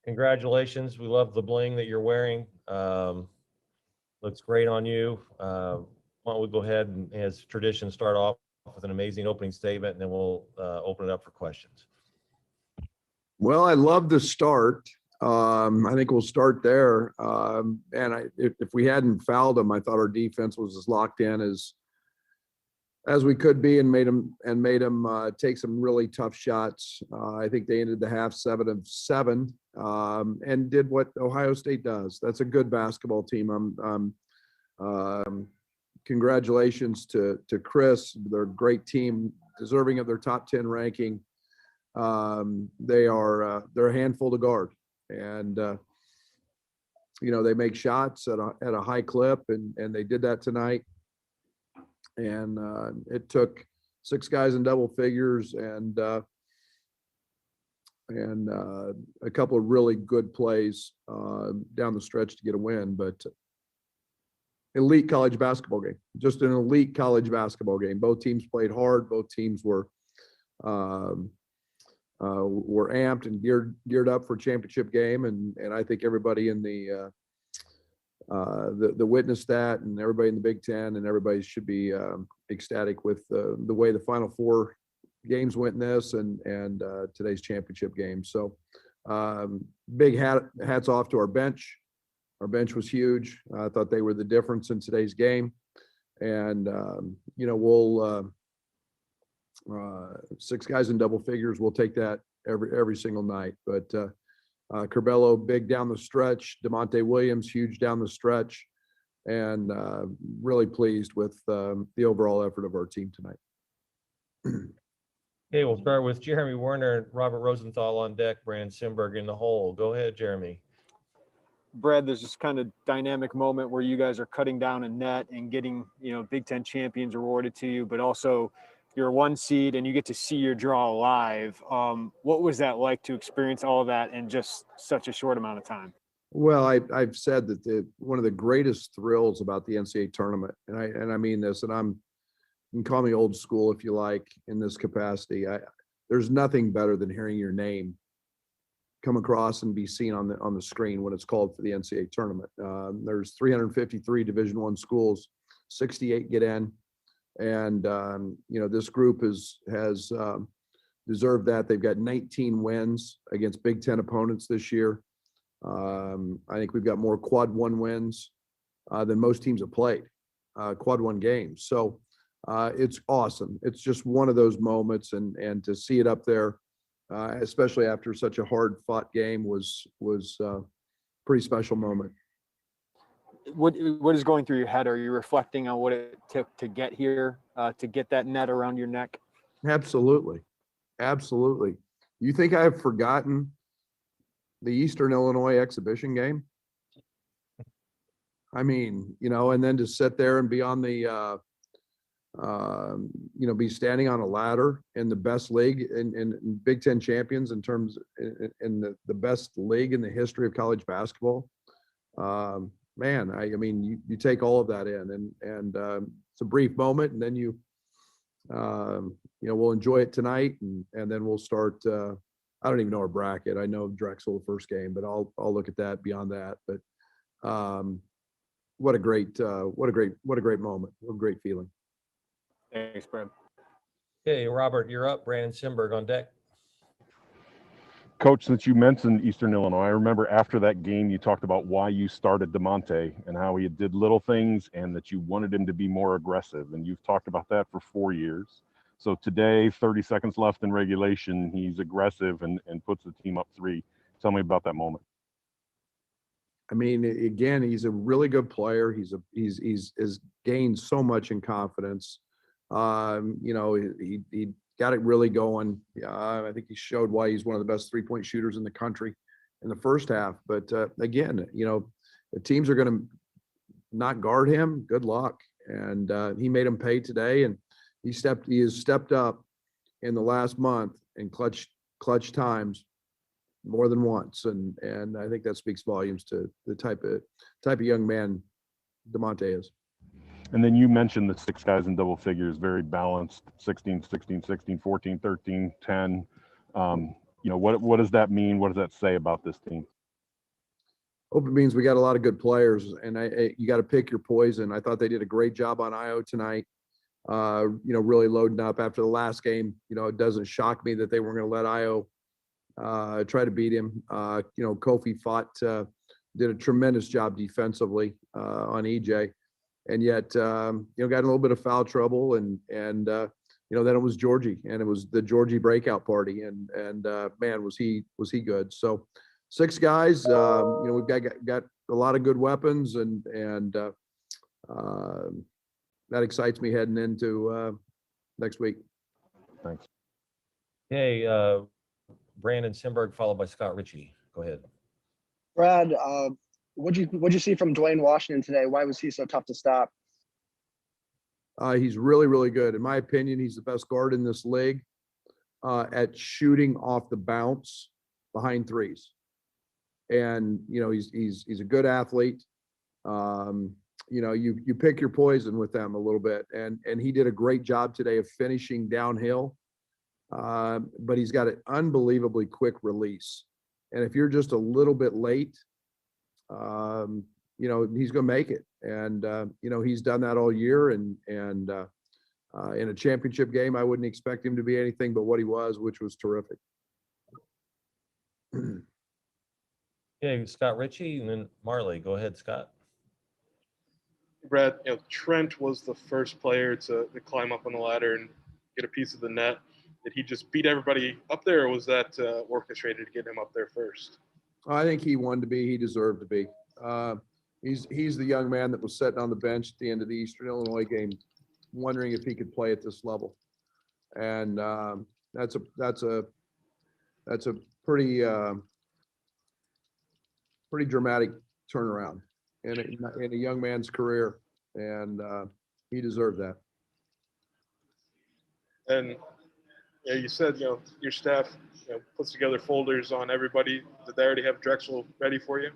Congratulations. We love the bling that you're wearing. Looks great on you. Why don't we go ahead and, as tradition, start off with an amazing opening statement, and then we'll open it up for questions. Well, I love the start. I think we'll start there. If we hadn't fouled them, I thought our defense was as locked in as we could be, and made them take some really tough shots. I think they ended the half 7 of 7 and did what Ohio State does. That's a good basketball team. Congratulations to Chris. They're a great team, deserving of their top 10 ranking. They're a handful to guard, and they make shots at a high clip, and they did that tonight. And it took 6 guys in double figures and a couple of really good plays down the stretch to get a win. But elite college basketball game, just an elite college basketball game. Both teams played hard. Both teams were amped and geared up for a championship game. And I think everybody in the witness that, and everybody in the Big Ten, and everybody should be ecstatic with the way the Final Four games went in this and today's championship game. So big hats off to our bench. Our bench was huge. I thought they were the difference in today's game. And we'll 6 guys in double figures. We'll take that every single night. But Curbelo, big down the stretch. DeMonte Williams, huge down the stretch. And really pleased with the overall effort of our team tonight. Okay, we'll start with Jeremy Werner and Robert Rosenthal on deck, Brandon Simberg in the hole. Go ahead, Jeremy. Brad, there's this kind of dynamic moment where you guys are cutting down a net and getting, Big Ten champions awarded to you, but also you're a 1 seed and you get to see your draw live. What was that like to experience all of that in just such a short amount of time? Well, I've said that one of the greatest thrills about the NCAA tournament, and I mean this, and you can call me old school if you like in this capacity. There's nothing better than hearing your name come across and be seen on the screen when it's called for the NCAA tournament. There's 353 Division I schools, 68 get in, and this group has deserved that. They've got 19 wins against Big Ten opponents this year. I think we've got more quad one wins than most teams have played, quad one games. So it's awesome. It's just one of those moments, and to see it up there, especially after such a hard fought game, was a pretty special moment. What is going through your head? Are you reflecting on what it took to get here, to get that net around your neck? Absolutely. Absolutely. You think I've forgotten the Eastern Illinois exhibition game? I mean, and then to sit there and be on the, be standing on a ladder in the best league in Big Ten champions in terms in the best league in the history of college basketball. Man, I mean, you take all of that in, and it's a brief moment, and then we'll enjoy it tonight, and then we'll start. I don't even know our bracket. I know Drexel the first game, but I'll look at that beyond that. But what a great moment. What a great feeling. Thanks, Brad. Okay, Robert, you're up. Brandon Simberg on deck. Coach, since you mentioned Eastern Illinois, I remember after that game, you talked about why you started DeMonte and how he did little things and that you wanted him to be more aggressive. And you've talked about that for 4 years. So today, 30 seconds left in regulation, he's aggressive and puts the team up 3. Tell me about that moment. I mean, again, he's a really good player. He's gained so much in confidence. He got it really going. I think he showed why he's one of the best 3-point shooters in the country in the first half. But again, the teams are going to not guard him. Good luck. And he made him pay today, and he has stepped up in the last month in clutch times more than once. And I think that speaks volumes to the type of young man DeMonte is. And then you mentioned the 6 guys in double figures, very balanced, 16, 16, 16, 14, 13, 10. What does that mean? What does that say about this team? Hope it means we got a lot of good players, and you got to pick your poison. I thought they did a great job on IO tonight. Really loading up after the last game. It doesn't shock me that they weren't going to let IO try to beat him. Kofi did a tremendous job defensively on EJ. And yet, got a little bit of foul trouble, and then it was Georgie, and it was the Georgie breakout party, and man, was he good. So 6 guys, we've got a lot of good weapons, and that excites me heading into next week. Thanks. Okay, Brandon Simberg, followed by Scott Ritchie. Go ahead. Brad, what'd you see from Dwayne Washington today? Why was he so tough to stop? He's really, really good. In my opinion, he's the best guard in this league at shooting off the bounce behind threes. And he's a good athlete. You pick your poison with them a little bit, and he did a great job today of finishing downhill. But he's got an unbelievably quick release. And if you're just a little bit late, he's going to make it. And, he's done that all year. And in a championship game, I wouldn't expect him to be anything but what he was, which was terrific. Okay, Scott Ritchie, and then Marley. Go ahead, Scott. Brad, Trent was the first player to climb up on the ladder and get a piece of the net. Did he just beat everybody up there, or was that orchestrated to get him up there first? I think he wanted to be. He deserved to be. He's the young man that was sitting on the bench at the end of the Eastern Illinois game, wondering if he could play at this level. And that's a pretty dramatic turnaround in a young man's career, and he deserved that. And you said your staff puts together folders on everybody. Did they already have Drexel ready for you?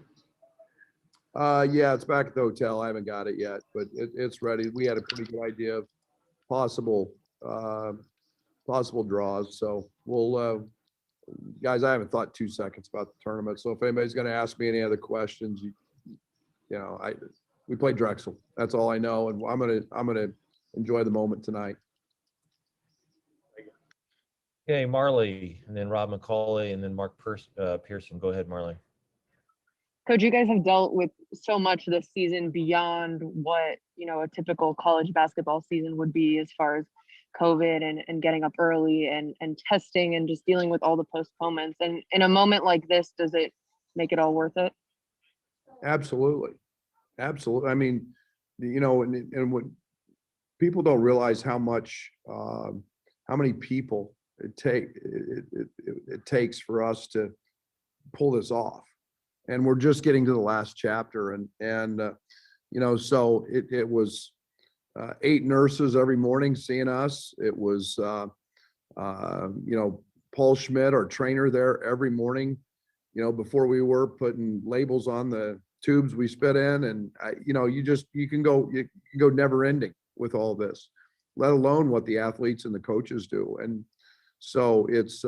Yeah, it's back at the hotel. I haven't got it yet, but it's ready. We had a pretty good idea of possible draws, so we'll guys, I haven't thought 2 seconds about the tournament. So if anybody's going to ask me any other questions, we played Drexel. That's all I know, and I'm gonna enjoy the moment tonight. Okay, Marley, and then Rob McCauley, and then Mark Pearson. Go ahead, Marley. Coach, you guys have dealt with so much this season beyond what, a typical college basketball season would be, as far as COVID and getting up early and testing and just dealing with all the postponements. And in a moment like this, does it make it all worth it? Absolutely. Absolutely. I mean, and what people don't realize how much, how many people it takes for us to pull this off. And we're just getting to the last chapter. So it was 8 nurses every morning seeing us. It was, Paul Schmidt, our trainer, there every morning, before we were putting labels on the tubes we spit in. And you can go never ending with all this, let alone what the athletes and the coaches do. And so it's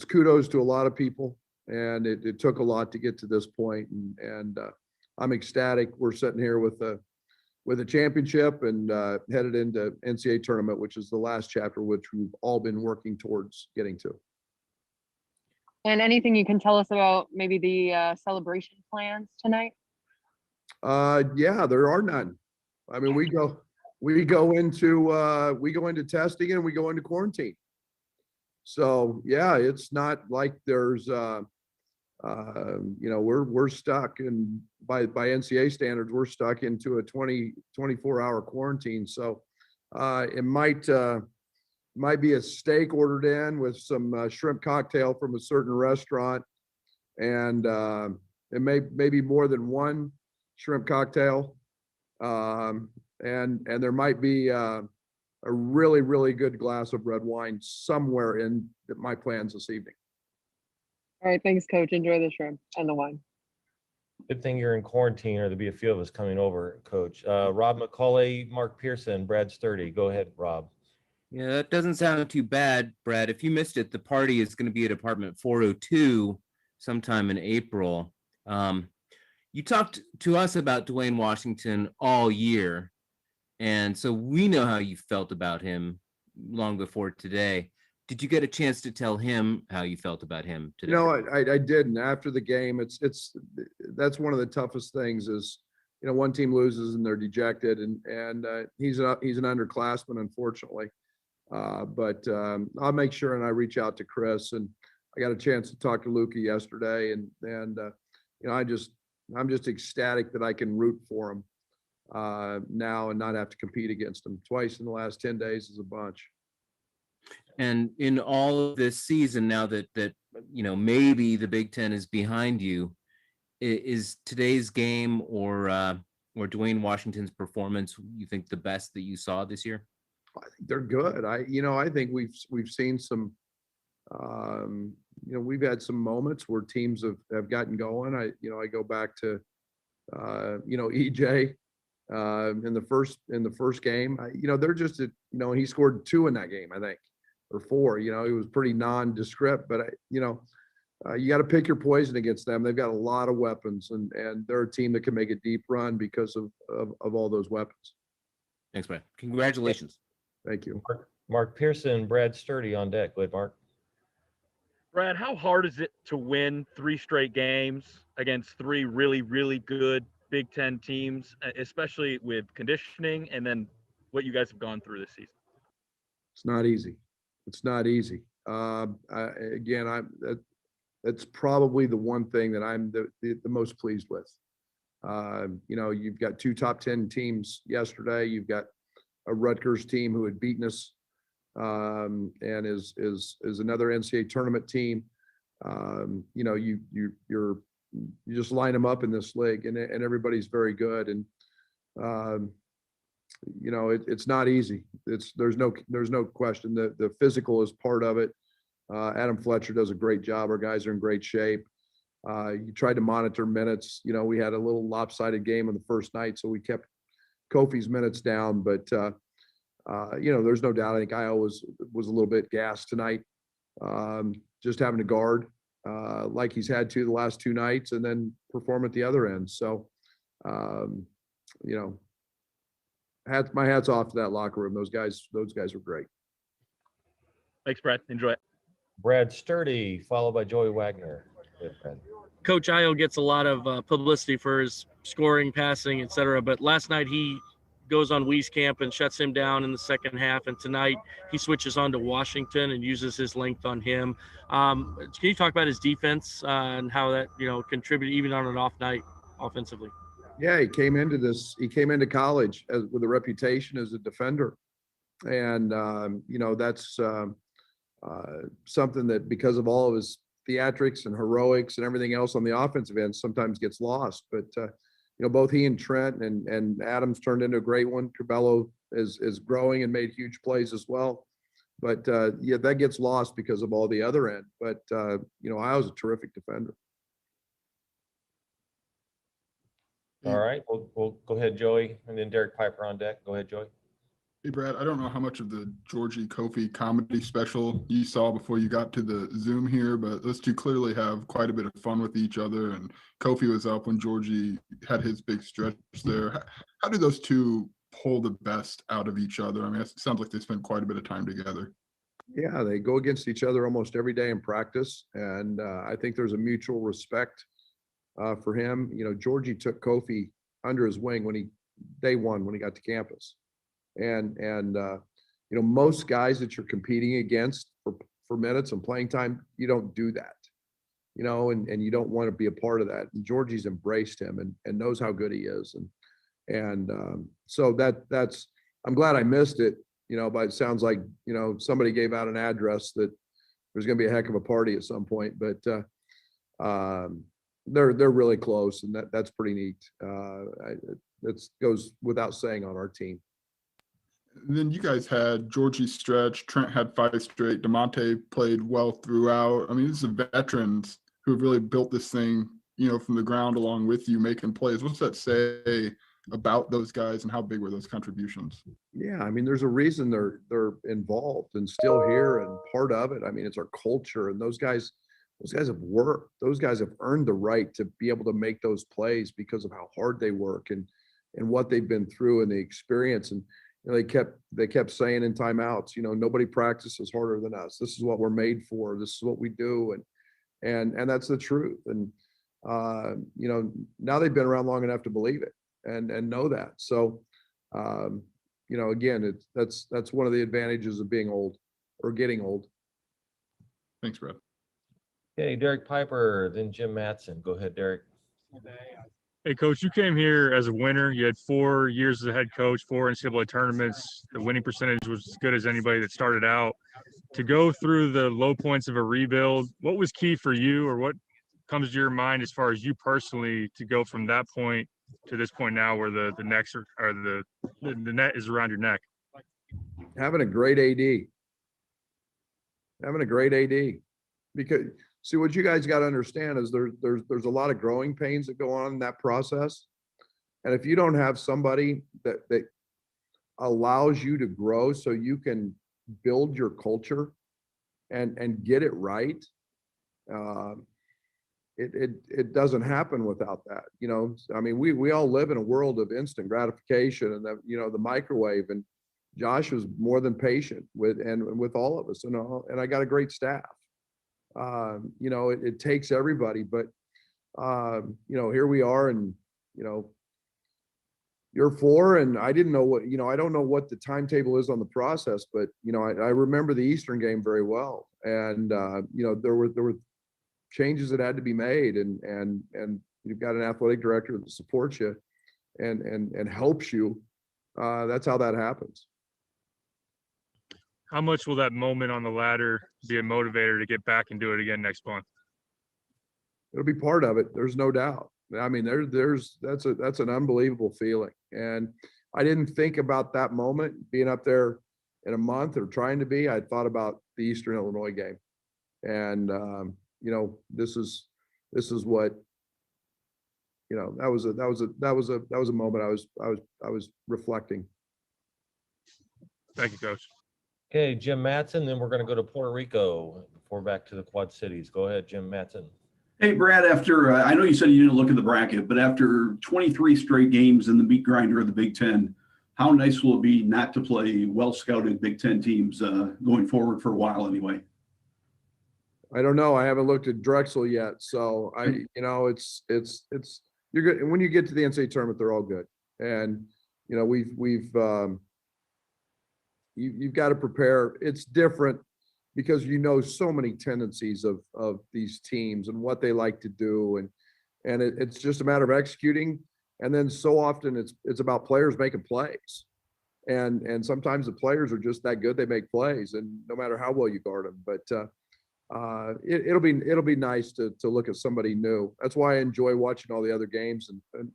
kudos to a lot of people, and it took a lot to get to this point. And I'm ecstatic. We're sitting here with a championship and headed into NCAA tournament, which is the last chapter, which we've all been working towards getting to. And anything you can tell us about maybe the celebration plans tonight? Yeah, there are none. I mean, we go into testing and we go into quarantine. So yeah, it's not like there's we're stuck, and by NCAA standards, we're stuck into a 24-hour quarantine. So it might be a steak ordered in with some shrimp cocktail from a certain restaurant, and it may be more than one shrimp cocktail, and there might be a really, really good glass of red wine somewhere in my plans this evening. All right, thanks, Coach. Enjoy the shrimp and the wine. Good thing you're in quarantine, or there'll be a few of us coming over, Coach. Rob McCauley, Mark Pearson, Brad Sturdy. Go ahead, Rob. Yeah, that doesn't sound too bad, Brad. If you missed it, the party is going to be at apartment 402 sometime in April. You talked to us about Dwayne Washington all year, and so we know how you felt about him long before today. Did you get a chance to tell him how you felt about him today? No, I didn't. After the game, that's one of the toughest things is, one team loses and they're dejected, and he's an underclassman, unfortunately. But I'll make sure and I reach out to Chris, and I got a chance to talk to Luca yesterday, and I'm just ecstatic that I can root for him now and not have to compete against him twice in the last 10 days is a bunch. And in all of this season, now that maybe the Big Ten is behind you, is today's game or Dwayne Washington's performance, you think, the best that you saw this year? I think they're good. I think we've seen some, we've had some moments where teams have gotten going. I go back to, EJ in the first game. They're just, and he scored 2 in that game, I think, or 4. It was pretty nondescript, but you got to pick your poison against them. They've got a lot of weapons, and they're a team that can make a deep run because of all those weapons. Thanks, Brad. Congratulations. Thank you. Mark Pearson, Brad Sturdy on deck. Go ahead, Mark. Brad, how hard is it to win 3 straight games against 3 really, really good Big Ten teams, especially with conditioning and then what you guys have gone through this season? It's not easy. It's not easy. That's probably the one thing that I'm the most pleased with. You've got 2 top 10 teams yesterday. You've got a Rutgers team who had beaten us, and is another NCAA tournament team. You just line them up in this league, and everybody's very good. And it's not easy. There's no question. The physical is part of it. Adam Fletcher does a great job. Our guys are in great shape. You tried to monitor minutes. We had a little lopsided game on the first night, so we kept Kofi's minutes down. But there's no doubt. I think Iowa was a little bit gassed tonight. just having to guard like he's had to the last 2 nights and then perform at the other end. So, you know, my hat's off to that locker room. Those guys were great. Thanks, Brad. Enjoy it. Brad Sturdy, followed by Joey Wagner. Good, Brad. Coach Io gets a lot of publicity for his scoring, passing, etc. But last night he goes on Wieskamp and shuts him down in the second half. And tonight he switches on to Washington and uses his length on him. Can you talk about his defense and how that, you know, contributed even on an off night offensively? Yeah, he came into college with a reputation as a defender. And, you know, that's something that because of all of his theatrics and heroics and everything else on the offensive end sometimes gets lost. But, you know, both he and Trent and Adams turned into a great one. Cabello is growing and made huge plays as well. But, yeah, that gets lost because of all the other end. But, you know, I was a terrific defender. All right, we'll go ahead, Joey, and then Derek Piper on deck. Go ahead, Joey. Hey, Brad, I don't know how much of the Georgie Kofi comedy special you saw before you got to the Zoom here, but those two clearly have quite a bit of fun with each other. And Kofi was up when Georgie had his big stretch there. How do those two pull the best out of each other? I mean, it sounds like they spend quite a bit of time together. Yeah, they go against each other almost every day in practice. And I think there's a mutual respect for him. You know, Georgie took Kofi under his wing day one when he got to campus. And you know, most guys that you're competing against for minutes and playing time, you don't do that, you know, and you don't want to be a part of that. And Georgie's embraced him and knows how good he is. And so that's, I'm glad I missed it, you know, but it sounds like, you know, somebody gave out an address that there's going to be a heck of a party at some point, but they're really close, and that's pretty neat. That goes without saying on our team. And then you guys had Georgie stretch, Trent had 5 straight, DeMonte played well throughout. I mean, these are veterans who have really built this thing, you know, from the ground along with you making plays. What's that say about those guys and how big were those contributions? Yeah, I mean, there's a reason they're involved and still here and part of it. I mean, it's our culture, and those guys have worked. Those guys have earned the right to be able to make those plays because of how hard they work and what they've been through and the experience. And you know, they kept saying in timeouts, you know, nobody practices harder than us. This is what we're made for. This is what we do. And that's the truth. And, you know, now they've been around long enough to believe it and know that. So, you know, again, that's one of the advantages of being old or getting old. Thanks, Brad. Okay, Derek Piper, then Jim Matson. Go ahead, Derek. Hey, Coach, you came here as a winner. You had 4 years as a head coach, 4 NCAA tournaments. The winning percentage was as good as anybody that started out. To go through the low points of a rebuild, what was key for you, or what comes to your mind as far as you personally to go from that point to this point now where the necks or the net is around your neck? Having a great AD. Because see, what you guys got to understand is there's a lot of growing pains that go on in that process. And if you don't have somebody that allows you to grow so you can build your culture and get it right, it doesn't happen without that. You know, I mean, we all live in a world of instant gratification and the microwave, and Josh was more than patient with all of us, and I got a great staff. You know, it takes everybody, but you know, here we are, and you know, you're 4, and I didn't know what, you know, I don't know what the timetable is on the process, but you know, I remember the Eastern game very well, and you know, there were changes that had to be made, and you've got an athletic director that supports you and helps you. That's how that happens. How much will that moment on the ladder be a motivator to get back and do it again next month? It'll be part of it. There's no doubt. I mean, that's an unbelievable feeling. And I didn't think about that moment being up there in a month or trying to be. I thought about the Eastern Illinois game, and you know, this is what, you know, that was a moment I was reflecting. Thank you, Coach. Okay, Jim Matson, then we're going to go to Puerto Rico before back to the Quad Cities. Go ahead, Jim Matson. Hey, Brad, after, I know you said you didn't look at the bracket, but after 23 straight games in the meat grinder of the Big Ten, how nice will it be not to play well-scouted Big Ten teams going forward for a while anyway? I don't know. I haven't looked at Drexel yet. So it's you're good. And when you get to the NCAA tournament, they're all good. And, you've got to prepare. It's different because so many tendencies of these teams and what they like to do. And it's just a matter of executing. And then so often it's about players making plays. And sometimes the players are just that good. They make plays, and no matter how well you guard them. But it'll be nice to look at somebody new. That's why I enjoy watching all the other games and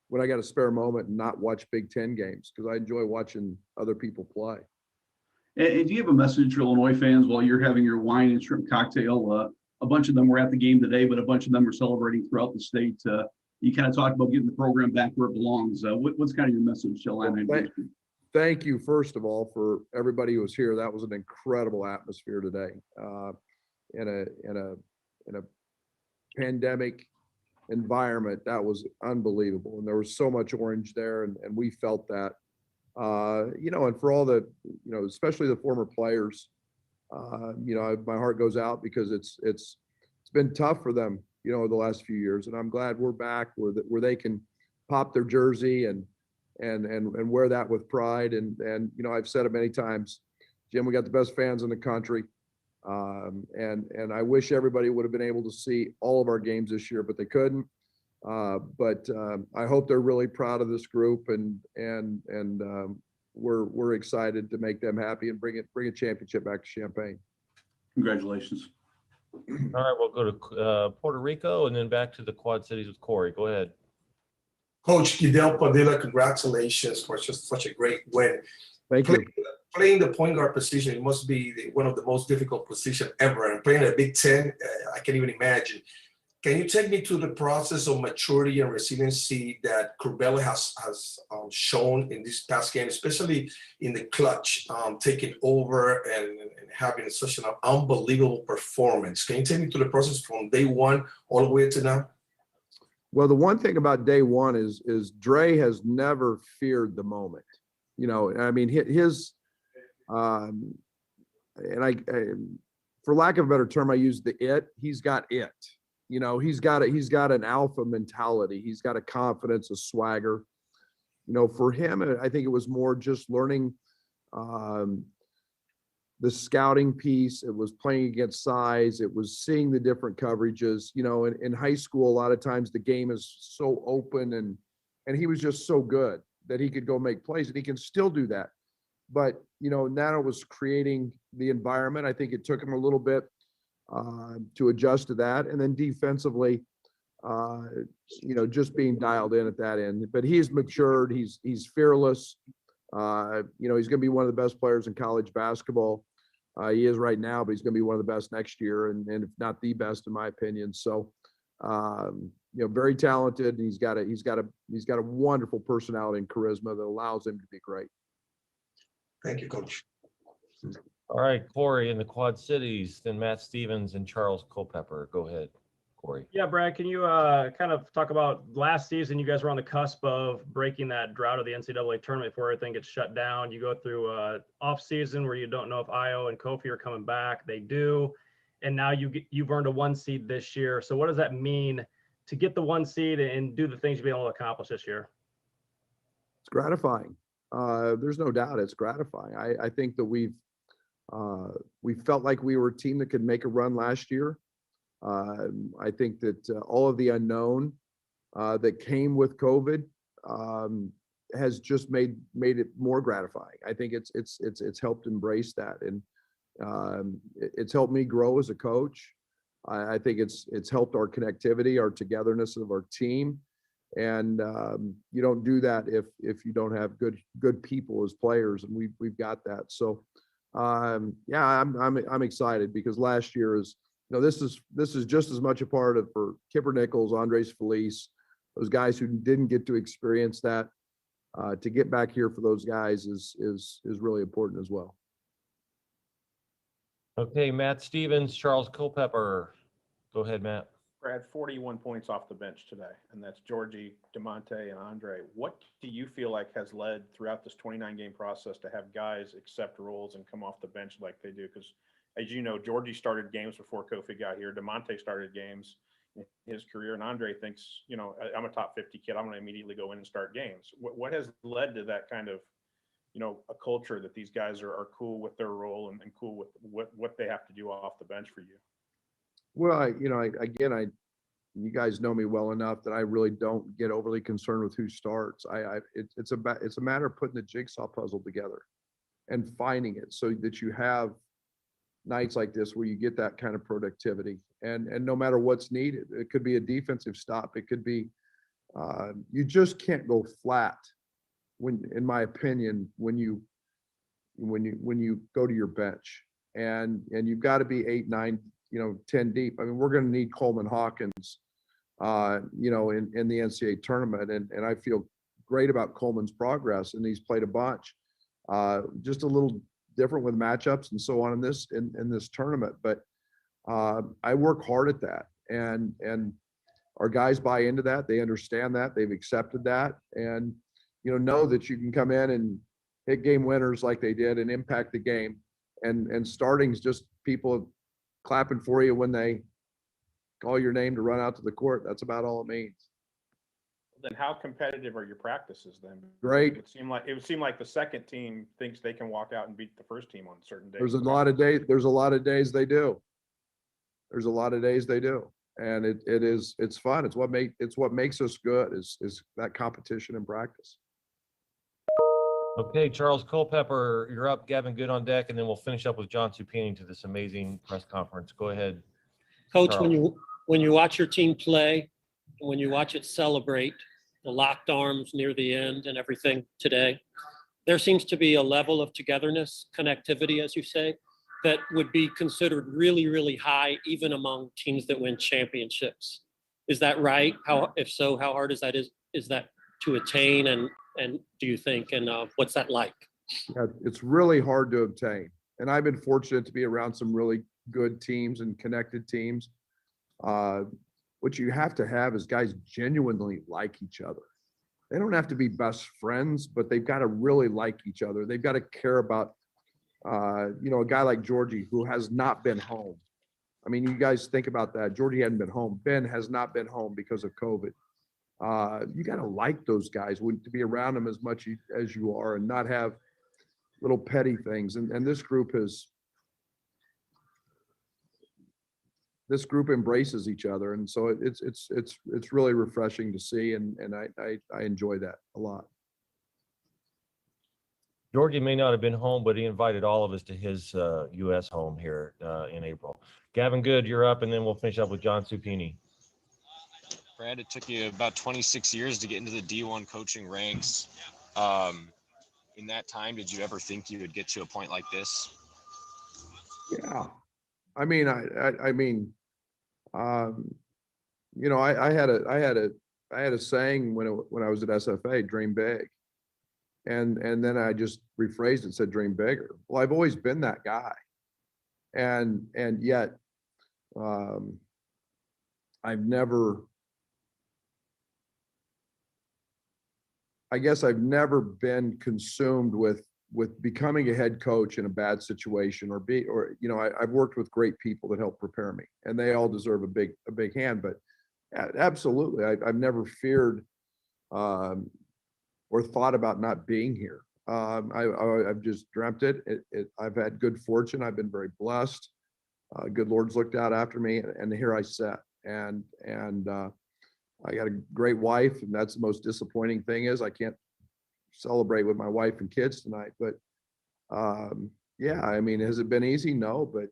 when I got a spare moment and not watch Big Ten games, because I enjoy watching other people play. And do you have a message for Illinois fans while you're having your wine and shrimp cocktail? A bunch of them were at the game today, but a bunch of them are celebrating throughout the state. You kind of talked about getting the program back where it belongs. What's kind of your message to Illini? Thank you, first of all, for everybody who was here. That was an incredible atmosphere today. In a pandemic environment, that was unbelievable. And there was so much orange there, and we felt that. And for all the, especially the former players, my heart goes out because it's been tough for them, the last few years. And I'm glad we're back where they can pop their jersey and wear that with pride. And I've said it many times, Jim, we got the best fans in the country. And I wish everybody would have been able to see all of our games this year, but they couldn't. But I hope they're really proud of this group, and we're excited to make them happy and bring a championship back to Champaign. Congratulations. All right, we'll go to Puerto Rico and then back to the Quad Cities with Corey. Go ahead. Coach Fidel Padilla, congratulations for just such a great win. Thank you. Playing the point guard position, it must be one of the most difficult positions ever. And playing a Big Ten, I can't even imagine. Can you take me to the process of maturity and resiliency that Curbelo has shown in this past game, especially in the clutch, taking over and having such an unbelievable performance? Can you take me to the process from day one all the way to now? Well, the one thing about day one is Dre has never feared the moment. I mean, his and I for lack of a better term, I use the it. He's got it. He's got an alpha mentality. He's got a confidence, a swagger. For him, I think it was more just learning the scouting piece. It was playing against size. It was seeing the different coverages. In high school, a lot of times the game is so open, and he was just so good that he could go make plays, and he can still do that. But, now it was creating the environment. I think it took him a little bit to adjust to that. And then defensively, just being dialed in at that end. But he's matured. He's fearless. He's going to be one of the best players in college basketball. He is right now, but he's going to be one of the best next year, and if not the best, in my opinion. So, very talented. And he's got a wonderful personality and charisma that allows him to be great. Thank you, Coach. All right, Corey in the Quad Cities, then Matt Stevens and Charles Culpepper. Go ahead, Corey. Yeah, Brad, can you kind of talk about last season? You guys were on the cusp of breaking that drought of the NCAA tournament before everything gets shut down. You go through off season where you don't know if Io and Kofi are coming back. They do, and now you've earned a 1 seed this year. So what does that mean to get the 1 seed and do the things you've been able to accomplish this year? It's gratifying. There's no doubt it's gratifying. I think that we felt like we were a team that could make a run last year. I think that all of the unknown that came with COVID has just made it more gratifying. I think it's helped embrace that, and it's helped me grow as a coach. I think it's helped our connectivity, our togetherness of our team. And you don't do that if you don't have good people as players, and we've got that. So I'm excited because last year is this is just as much a part of for Kipper Nichols, Andres Felice, those guys who didn't get to experience that. To get back here for those guys is really important as well. Okay, Matt Stevens, Charles Culpepper. Go ahead, Matt. Brad, 41 points off the bench today, and that's Georgie, DeMonte, and Andre. What do you feel like has led throughout this 29-game process to have guys accept roles and come off the bench like they do? Because, as you know, Georgie started games before Kofi got here. DeMonte started games in his career, and Andre thinks, you know, I'm a top 50 kid. I'm going to immediately go in and start games. What has led to that kind of, you know, a culture that these guys are cool with their role and cool with what they have to do off the bench for you? Well, you guys know me well enough that I really don't get overly concerned with who starts. It's a matter of putting the jigsaw puzzle together and finding it so that you have nights like this where you get that kind of productivity. And no matter what's needed, it could be a defensive stop. It could be, you just can't go flat when, in my opinion, when you go to your bench and you've got to be 8, 9, 10 deep. I mean, we're going to need Coleman Hawkins, in the NCAA tournament. And I feel great about Coleman's progress, and he's played a bunch, just a little different with matchups and so on in this tournament. But I work hard at that, and our guys buy into that. They understand that. They've accepted that, and know that you can come in and hit game winners like they did and impact the game. And starting's just people clapping for you when they call your name to run out to the court. That's about all it means. Then how competitive are your practices then? Great. It would seem like the second team thinks they can walk out and beat the first team on certain days. There's a lot of days they do. And it's fun. It's what makes us good is that competition and practice. Okay, Charles Culpepper, you're up. Gavin Good on deck, and then we'll finish up with John Supini to this amazing press conference. Go ahead, Coach. Charles. When you watch your team play, when you watch it celebrate the locked arms near the end and everything today, there seems to be a level of togetherness, connectivity, as you say, that would be considered really, really high, even among teams that win championships. Is that right? If so, how hard is that to attain? And do you think, and what's that like? Yeah, it's really hard to obtain. And I've been fortunate to be around some really good teams and connected teams. What you have to have is guys genuinely like each other. They don't have to be best friends, but they've got to really like each other. They've got to care about, a guy like Georgie who has not been home. I mean, you guys think about that. Georgie hadn't been home. Ben has not been home because of COVID. You got to like those guys, to be around them as much as you are and not have little petty things. And this group embraces each other. And so it's really refreshing to see. And I enjoy that a lot. Georgie may not have been home, but he invited all of us to his U.S. home here in April. Gavin Good, you're up, and then we'll finish up with John Supini. Brad, it took you about 26 years to get into the D1 coaching ranks. In that time, did you ever think you would get to a point like this? Yeah. I mean, I had a saying when I was at SFA, dream big. And then I just rephrased it, said dream bigger. Well, I've always been that guy. And yet I've never been consumed with becoming a head coach in a bad situation I've worked with great people that help prepare me, and they all deserve a big hand. But absolutely, I've never feared or thought about not being here. I've just dreamt it. I've had good fortune. I've been very blessed. Good Lord's looked out after me, and here I sat. And I got a great wife, and that's the most disappointing thing is I can't celebrate with my wife and kids tonight. But yeah, I mean, has it been easy? No, but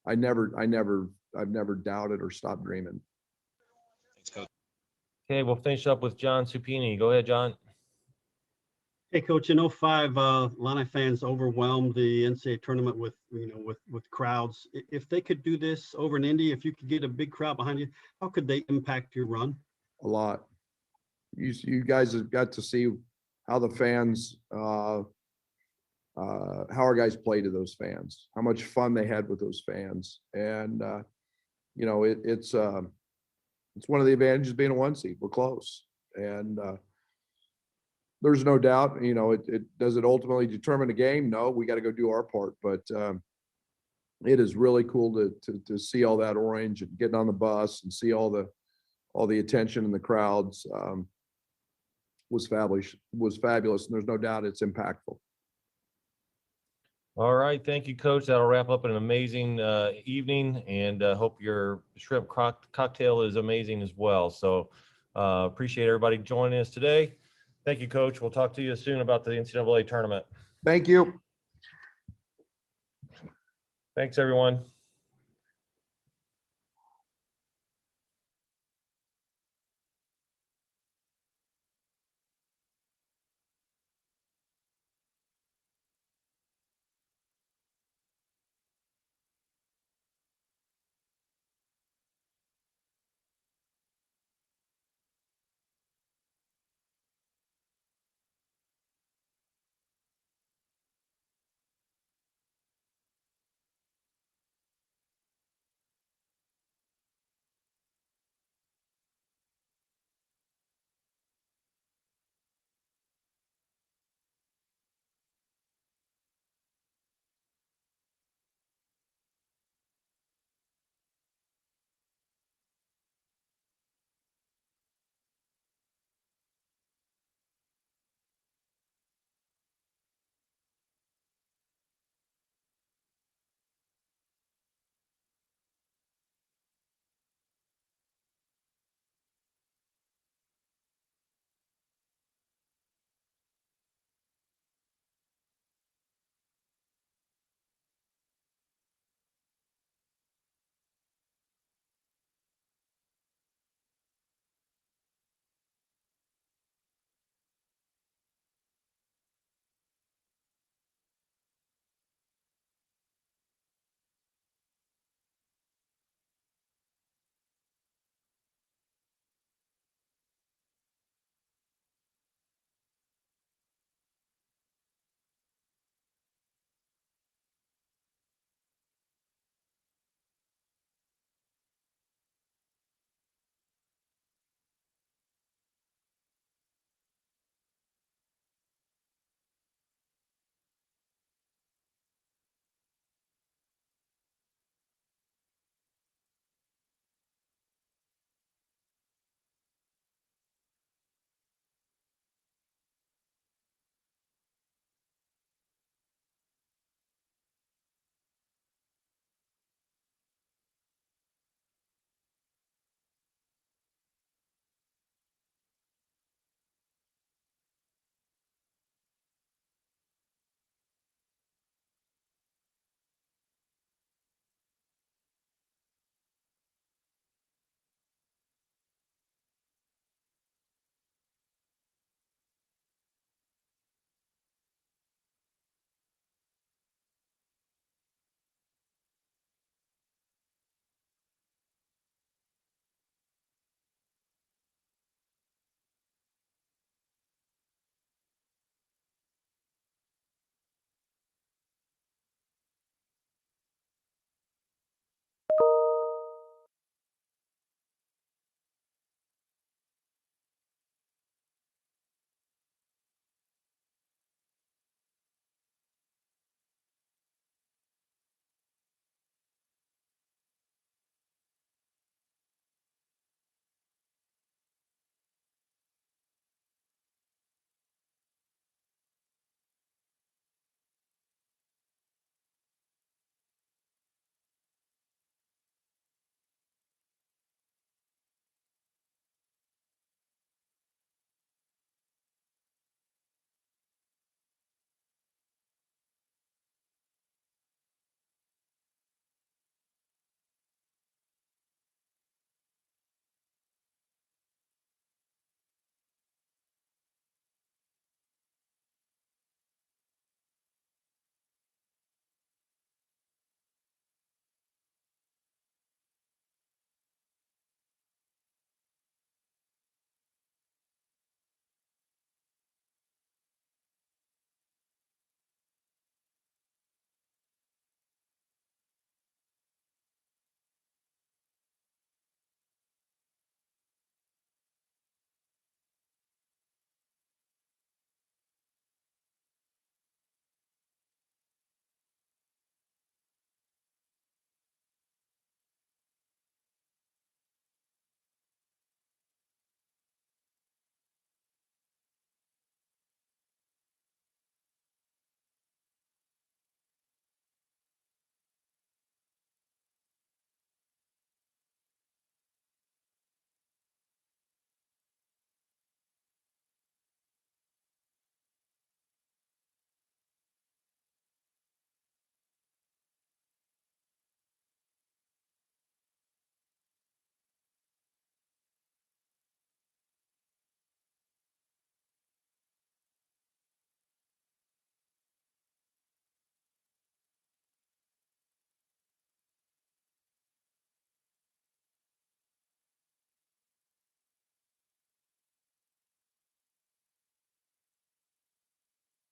I've never doubted or stopped dreaming. Okay, we'll finish up with John Supini. Go ahead, John. Hey, Coach, in 05, Illini fans overwhelmed the NCAA tournament with crowds. If they could do this over in Indy, if you could get a big crowd behind you, how could they impact your run? A lot. You guys have got to see how the fans how our guys play to those fans, how much fun they had with those fans. And, you know, it's one of the advantages of being a 1 seed. We're close. And there's no doubt, you know, it does it ultimately determine the game? No, we got to go do our part. But it is really cool to see all that orange and getting on the bus and see all the attention in the crowds was fabulous. And there's no doubt it's impactful. All right, thank you, Coach. That'll wrap up an amazing evening, and hope your shrimp cocktail is amazing as well. So appreciate everybody joining us today. Thank you, Coach. We'll talk to you soon about the NCAA tournament. Thank you. Thanks, everyone.